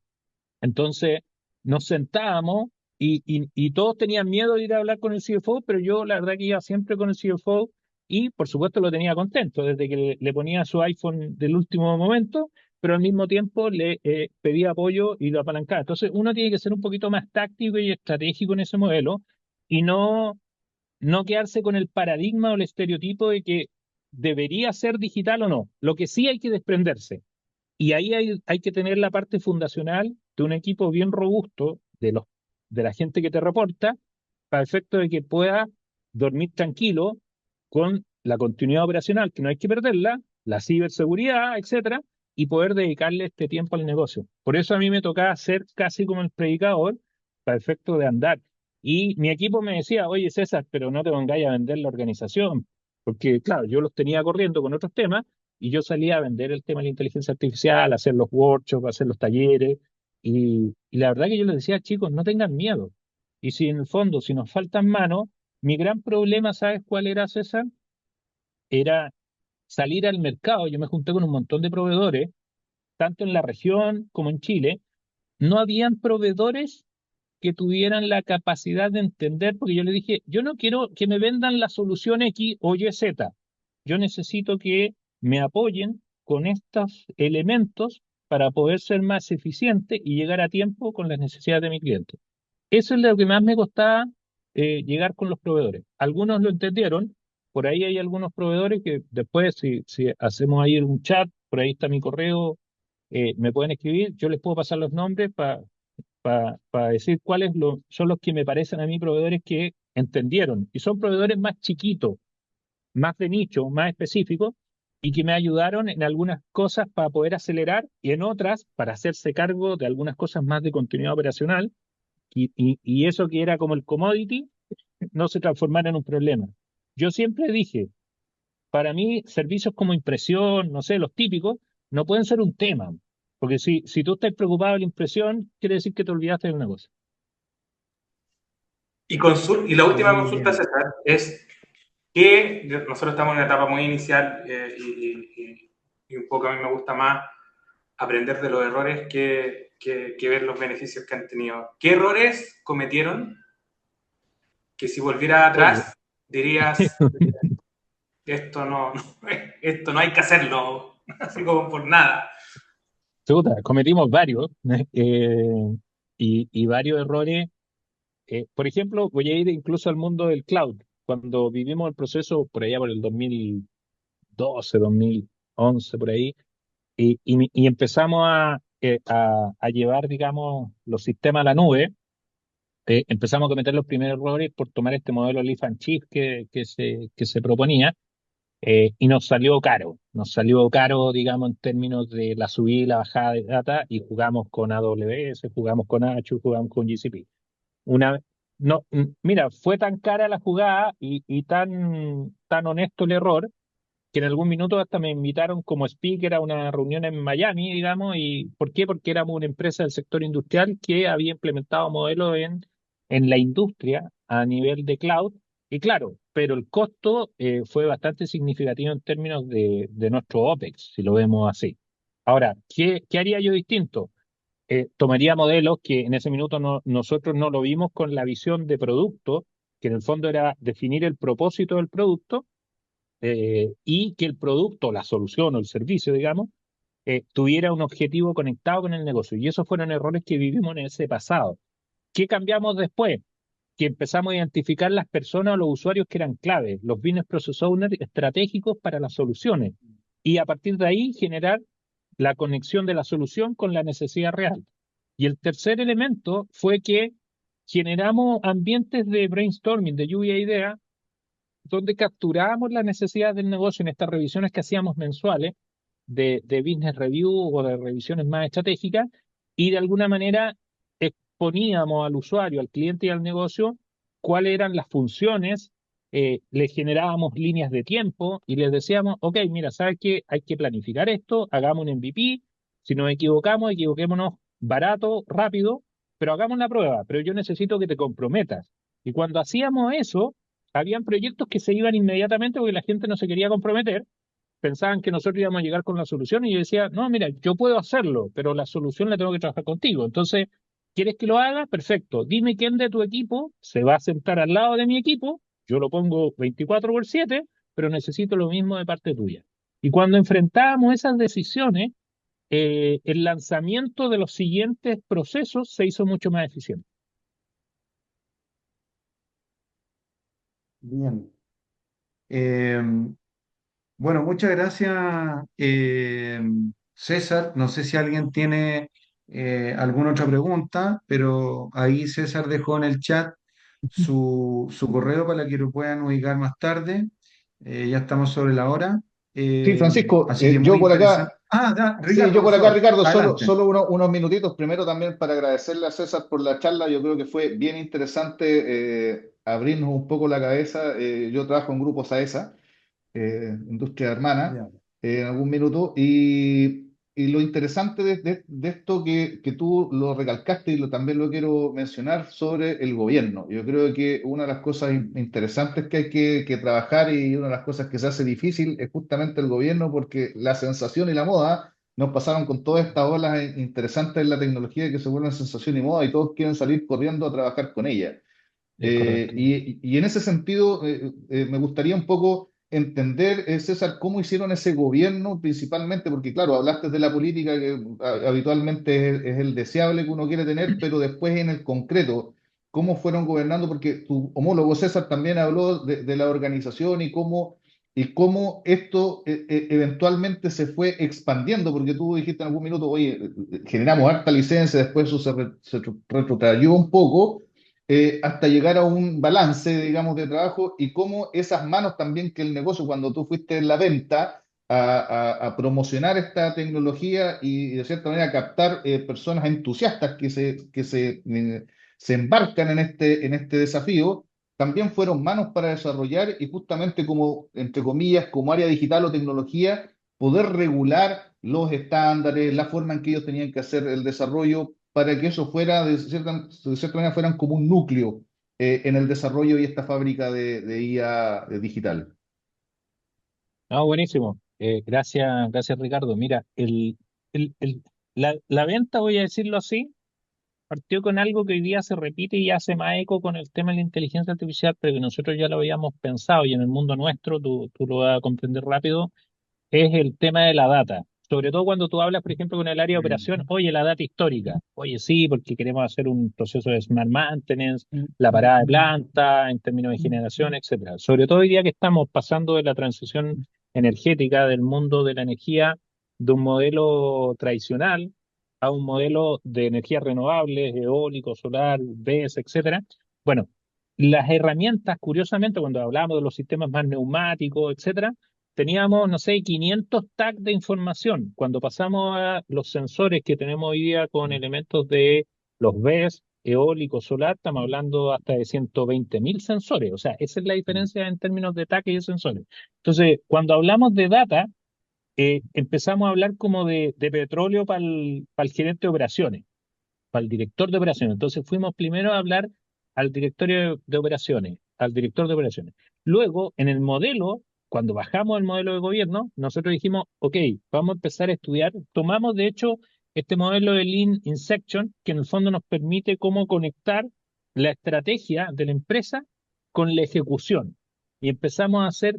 Entonces nos sentábamos y todos tenían miedo de ir a hablar con el CFO, pero yo la verdad que iba siempre con el CFO y por supuesto lo tenía contento desde que le ponía su iPhone del último momento, pero al mismo tiempo le pedía apoyo y lo apalancaba. Entonces uno tiene que ser un poquito más táctico y estratégico en ese modelo y no quedarse con el paradigma o el estereotipo de que debería ser digital o no. Lo que sí hay que desprenderse. Y ahí hay que tener la parte fundacional de un equipo bien robusto de la gente que te reporta, para efecto de que pueda dormir tranquilo con la continuidad operacional, que no hay que perderla, la ciberseguridad, etcétera, y poder dedicarle este tiempo al negocio. Por eso a mí me tocaba ser casi como el predicador, para efecto de andar. Y mi equipo me decía, oye César, pero no te pongáis a vender la organización, porque claro, yo los tenía corriendo con otros temas y yo salía a vender el tema de la inteligencia artificial, a hacer los workshops, a hacer los talleres. Y la verdad que yo les decía, chicos, no tengan miedo. Y si en el fondo, si nos faltan manos, mi gran problema, ¿sabes cuál era, César? Era salir al mercado. Yo me junté con un montón de proveedores, tanto en la región como en Chile. No habían proveedores que tuvieran la capacidad de entender, porque yo le dije, yo no quiero que me vendan la solución X o Y, Z. Yo necesito que me apoyen con estos elementos para poder ser más eficiente y llegar a tiempo con las necesidades de mi cliente. Eso es lo que más me costaba llegar con los proveedores. Algunos lo entendieron, por ahí hay algunos proveedores que después, si hacemos ahí un chat, por ahí está mi correo, me pueden escribir, yo les puedo pasar los nombres para decir son los que me parecen a mí proveedores que entendieron. Y son proveedores más chiquitos, más de nicho, más específicos, y que me ayudaron en algunas cosas para poder acelerar y en otras para hacerse cargo de algunas cosas más de continuidad operacional. Y eso que era como el commodity no se transformara en un problema. Yo siempre dije, para mí, servicios como impresión, no sé, los típicos, no pueden ser un tema. Porque si tú estás preocupado de la impresión, quiere decir que te olvidaste de una cosa. Y la última Muy consulta, bien. César, es que nosotros estamos en una etapa muy inicial y un poco a mí me gusta más aprender de los errores que ver los beneficios que han tenido. ¿Qué errores cometieron que si volviera Oye, atrás dirías, esto no hay que hacerlo, así como por nada? chuta, cometimos varios. Eh, y varios errores. Por ejemplo, voy a ir incluso al mundo del cloud. Cuando vivimos el proceso por allá por el 2012, 2011, por ahí, y empezamos a llevar, digamos, los sistemas a la nube, empezamos a cometer los primeros errores por tomar este modelo Leaf and Shift que se proponía, y nos salió caro, digamos, en términos de la subida y la bajada de data, y jugamos con AWS, jugamos con Azure, jugamos con GCP. Una, no, mira, fue tan cara la jugada y tan honesto el error que en algún minuto hasta me invitaron como speaker a una reunión en Miami, digamos. ¿Y por qué? Porque éramos una empresa del sector industrial que había implementado modelos en la industria a nivel de cloud. Y claro, pero el costo fue bastante significativo en términos de nuestro OPEX, si lo vemos así. Ahora, ¿qué haría yo distinto? Tomaría modelos que en ese minuto nosotros no lo vimos con la visión de producto, que en el fondo era definir el propósito del producto, y que el producto, la solución o el servicio, digamos, tuviera un objetivo conectado con el negocio. Y esos fueron errores que vivimos en ese pasado. ¿Qué cambiamos después? Que empezamos a identificar las personas o los usuarios que eran claves, los business process owners estratégicos para las soluciones. Y a partir de ahí generar la conexión de la solución con la necesidad real. Y el tercer elemento fue que generamos ambientes de brainstorming, de lluvia de ideas, donde capturábamos las necesidades del negocio en estas revisiones que hacíamos mensuales de business review o de revisiones más estratégicas, y de alguna manera exponíamos al usuario, al cliente y al negocio cuáles eran las funciones, les generábamos líneas de tiempo y les decíamos, ok, mira, ¿sabes qué? Hay que planificar esto, hagamos un MVP, si nos equivocamos, equivoquémonos barato, rápido, pero hagamos la prueba, pero yo necesito que te comprometas. Y cuando hacíamos eso, habían proyectos que se iban inmediatamente porque la gente no se quería comprometer, pensaban que nosotros íbamos a llegar con la solución, y yo decía, no, mira, yo puedo hacerlo, pero la solución la tengo que trabajar contigo. Entonces, ¿quieres que lo haga? Perfecto. Dime quién de tu equipo se va a sentar al lado de mi equipo, yo lo pongo 24/7, pero necesito lo mismo de parte tuya. Y cuando enfrentábamos esas decisiones, el lanzamiento de los siguientes procesos se hizo mucho más eficiente. Bien. Eh, bueno, muchas gracias, César. No sé si alguien tiene alguna otra pregunta, pero ahí César dejó en el chat su correo para que lo puedan ubicar más tarde. Ya estamos sobre la hora. Sí, Francisco, Así que muy yo por interesante. acá, Ah, ya, sí, Ricardo, yo por por acá, favor, Ricardo, solo, adelante. solo unos minutitos. Primero también para agradecerle a César por la charla. Yo creo que fue bien interesante abrirnos un poco la cabeza. Yo trabajo en Grupo SAESA, industria hermana, Ya. en algún minuto. Y lo interesante de esto que tú lo recalcaste y también lo quiero mencionar sobre el gobierno. Yo creo que una de las cosas interesantes que hay que trabajar, y una de las cosas que se hace difícil, es justamente el gobierno, porque la sensación y la moda nos pasaron con todas estas olas interesantes en la tecnología que se vuelven sensación y moda, y todos quieren salir corriendo a trabajar con ella. Es correcto. Y en ese sentido, me gustaría un poco entender, César, cómo hicieron ese gobierno principalmente, porque claro, hablaste de la política que habitualmente es el deseable que uno quiere tener, pero después en el concreto, cómo fueron gobernando, porque tu homólogo César también habló de la organización y cómo esto eventualmente se fue expandiendo, porque tú dijiste en algún minuto, oye, generamos harta licencia, después eso se retrotrayó un poco hasta llegar a un balance, digamos, de trabajo, y cómo esas manos también que el negocio, cuando tú fuiste en la venta a promocionar esta tecnología y de cierta manera captar personas entusiastas que se embarcan en este desafío, también fueron manos para desarrollar y justamente como, entre comillas, como área digital o tecnología, poder regular los estándares, la forma en que ellos tenían que hacer el desarrollo para que eso fuera, de cierta manera, fueran como un núcleo en el desarrollo y esta fábrica de IA digital. No, buenísimo. Gracias, Ricardo. Mira, la venta, voy a decirlo así, partió con algo que hoy día se repite y hace más eco con el tema de la inteligencia artificial, pero que nosotros ya lo habíamos pensado, y en el mundo nuestro, tú lo vas a comprender rápido, es el tema de la data. Sobre todo cuando tú hablas, por ejemplo, con el área de operación, oye, la data histórica, oye, sí, porque queremos hacer un proceso de smart maintenance, la parada de planta en términos de generación, etcétera. Sobre todo hoy día que estamos pasando de la transición energética del mundo de la energía de un modelo tradicional a un modelo de energías renovables, eólico, solar, BESS, etcétera. Bueno, las herramientas, curiosamente, cuando hablamos de los sistemas más neumáticos, etcétera, teníamos, no sé, 500 tags de información. Cuando pasamos a los sensores que tenemos hoy día con elementos de los BESS, eólico, solar, estamos hablando hasta de 120.000 sensores. O sea, esa es la diferencia en términos de tags y de sensores. Entonces, cuando hablamos de data, empezamos a hablar como de petróleo para el gerente de operaciones, para el director de operaciones. Entonces fuimos primero a hablar al directorio de operaciones, al director de operaciones. Luego, en el modelo, cuando bajamos el modelo de gobierno, nosotros dijimos, ok, vamos a empezar a estudiar. Tomamos, de hecho, este modelo de Lean Inception, que en el fondo nos permite cómo conectar la estrategia de la empresa con la ejecución. Y empezamos a hacer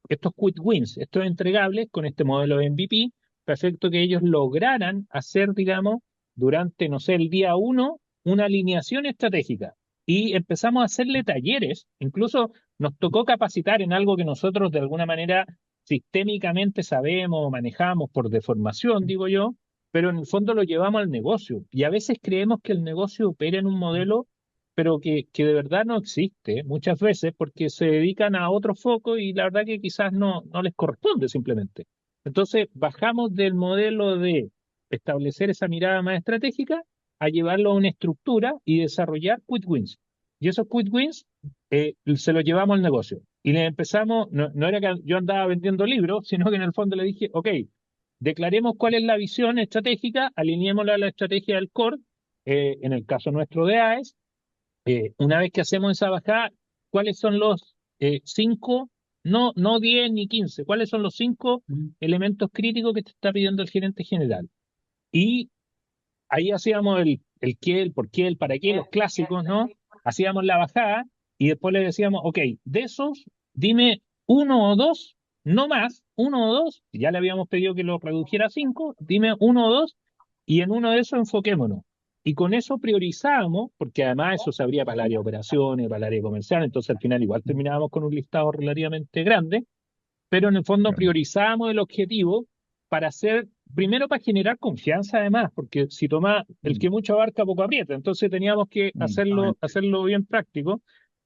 estos quick wins, estos entregables con este modelo de MVP, perfecto que ellos lograran hacer, digamos, durante, no sé, el día uno, una alineación estratégica. Y empezamos a hacerle talleres, incluso nos tocó capacitar en algo que nosotros de alguna manera sistémicamente sabemos, manejamos por deformación, digo yo, pero en el fondo lo llevamos al negocio. Y a veces creemos que el negocio opera en un modelo, pero que de verdad no existe muchas veces porque se dedican a otro foco y la verdad que quizás no les corresponde simplemente. Entonces, bajamos del modelo de establecer esa mirada más estratégica a llevarlo a una estructura y desarrollar quick wins. Y esos quick wins se los llevamos al negocio. Y le empezamos, no era que yo andaba vendiendo libros, sino que en el fondo le dije, ok, declaremos cuál es la visión estratégica, alineémosla a la estrategia del core, en el caso nuestro de AES. Una vez que hacemos esa bajada, ¿cuáles son los cinco, no 10 ni 15, cuáles son los cinco elementos críticos que te está pidiendo el gerente general? Y ahí hacíamos el qué, el por qué, el para qué, los clásicos, ¿no? Hacíamos la bajada y después le decíamos, ok, de esos, dime uno o dos, no más, uno o dos, ya le habíamos pedido que lo redujera a cinco, dime uno o dos, y en uno de esos enfoquémonos. Y con eso priorizábamos, porque además eso se abría para el área de operaciones, para el área comercial, entonces al final igual terminábamos con un listado relativamente grande, pero en el fondo priorizábamos el objetivo para hacer, primero para generar confianza además, porque si toma el que mucho abarca, poco aprieta, entonces teníamos que hacerlo bien práctico,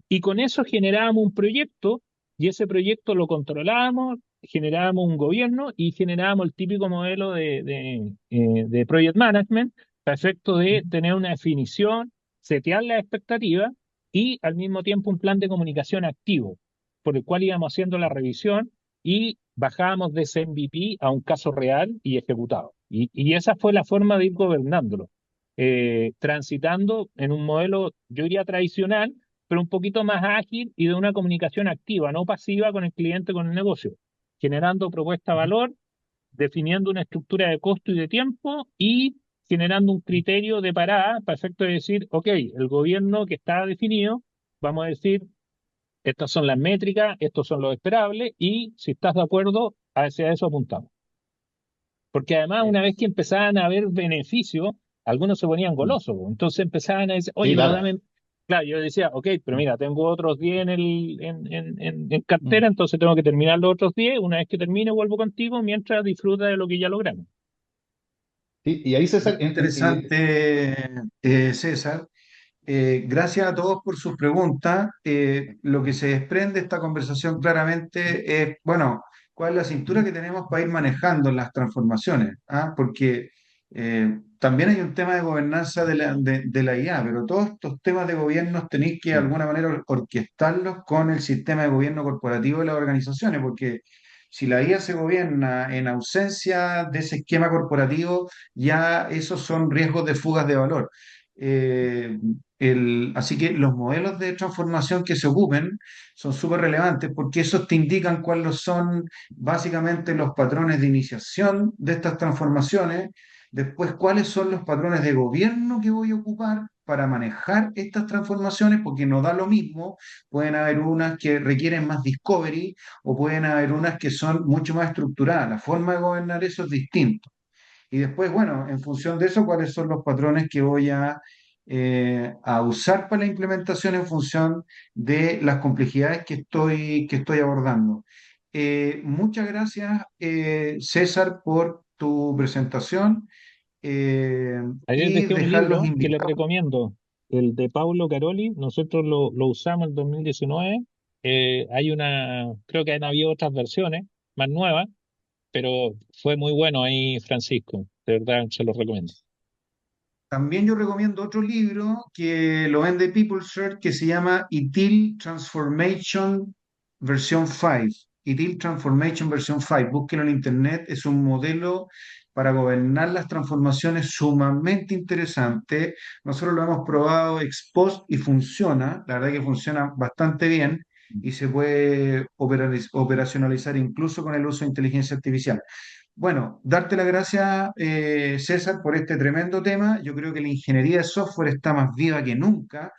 y con eso generábamos un proyecto, y ese proyecto lo controlábamos, generábamos un gobierno y generábamos el típico modelo de project management, para efecto de tener una definición, setear las expectativas y al mismo tiempo un plan de comunicación activo, por el cual íbamos haciendo la revisión y bajábamos de ese MVP a un caso real y ejecutado. Y esa fue la forma de ir gobernándolo, transitando en un modelo, yo diría tradicional, pero un poquito más ágil y de una comunicación activa, no pasiva con el cliente, con el negocio, generando propuesta de valor, definiendo una estructura de costo y de tiempo y generando un criterio de parada para efecto de decir, ok, el gobierno que está definido, vamos a decir, estas son las métricas, estos son los esperables y si estás de acuerdo, hacia eso apuntamos. Porque además, una vez que empezaban a haber beneficios, algunos se ponían golosos. Entonces empezaban a decir, Sí, oye, pero claro. dame. Claro, yo decía, ok, pero mira, tengo otros 10 en cartera, entonces tengo que terminar los otros 10. Una vez que termine, vuelvo contigo mientras disfruta de lo que ya logramos. Sí, y ahí César, Muy interesante, César. Gracias a todos por sus preguntas. Lo que se desprende de esta conversación claramente es, bueno, cuál es la cintura que tenemos para ir manejando las transformaciones, ¿ah? Porque también hay un tema de gobernanza de la IA, pero todos estos temas de gobierno tenéis que de alguna manera orquestarlos con el sistema de gobierno corporativo de las organizaciones, porque si la IA se gobierna en ausencia de ese esquema corporativo, ya esos son riesgos de fugas de valor. Eh, Así que los modelos de transformación que se ocupen son súper relevantes porque esos te indican cuáles son básicamente los patrones de iniciación de estas transformaciones, después cuáles son los patrones de gobierno que voy a ocupar para manejar estas transformaciones, porque no da lo mismo, pueden haber unas que requieren más discovery o pueden haber unas que son mucho más estructuradas, la forma de gobernar eso es distinto. Y después, bueno, en función de eso, cuáles son los patrones que voy a usar para la implementación en función de las complejidades que estoy abordando. Muchas gracias, César, por tu presentación Ahí les y dejé un dejarlos libro que les invitados. recomiendo, el de Paulo Caroli. Nosotros lo usamos en 2019. Hay creo que han habido otras versiones más nuevas, pero fue muy bueno ahí, Francisco. De verdad, se los recomiendo. También yo recomiendo otro libro que lo vende PeopleSearch que se llama ITIL Transformation versión 5. ITIL Transformation versión 5. Búsquenlo en internet. Es un modelo para gobernar las transformaciones sumamente interesante. Nosotros lo hemos probado ex post y funciona. La verdad que funciona bastante bien y se puede operacionalizar incluso con el uso de inteligencia artificial. Bueno, darte las gracias, César, por este tremendo tema. Yo creo que la ingeniería de software está más viva que nunca,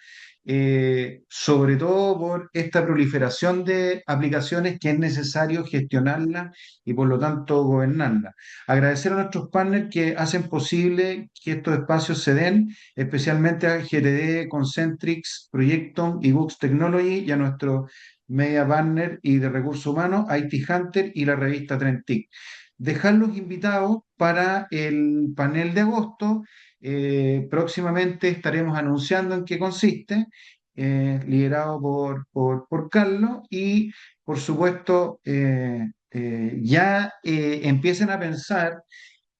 sobre todo por esta proliferación de aplicaciones que es necesario gestionarlas y por lo tanto gobernarlas. Agradecer a nuestros partners que hacen posible que estos espacios se den, especialmente a GTD, Concentrix, Projecton y Books Technology y a nuestro media partner y de recursos humanos, IT Hunter y la revista Trentic. Dejarlos invitados para el panel de agosto. Próximamente estaremos anunciando en qué consiste, liderado por Carlos, y por supuesto ya empiecen a pensar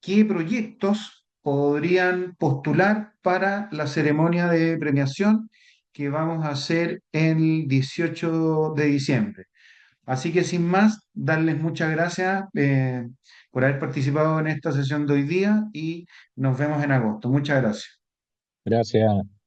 qué proyectos podrían postular para la ceremonia de premiación que vamos a hacer el 18 de diciembre. Así que sin más, darles muchas gracias por haber participado en esta sesión de hoy día y nos vemos en agosto. Muchas gracias. Gracias.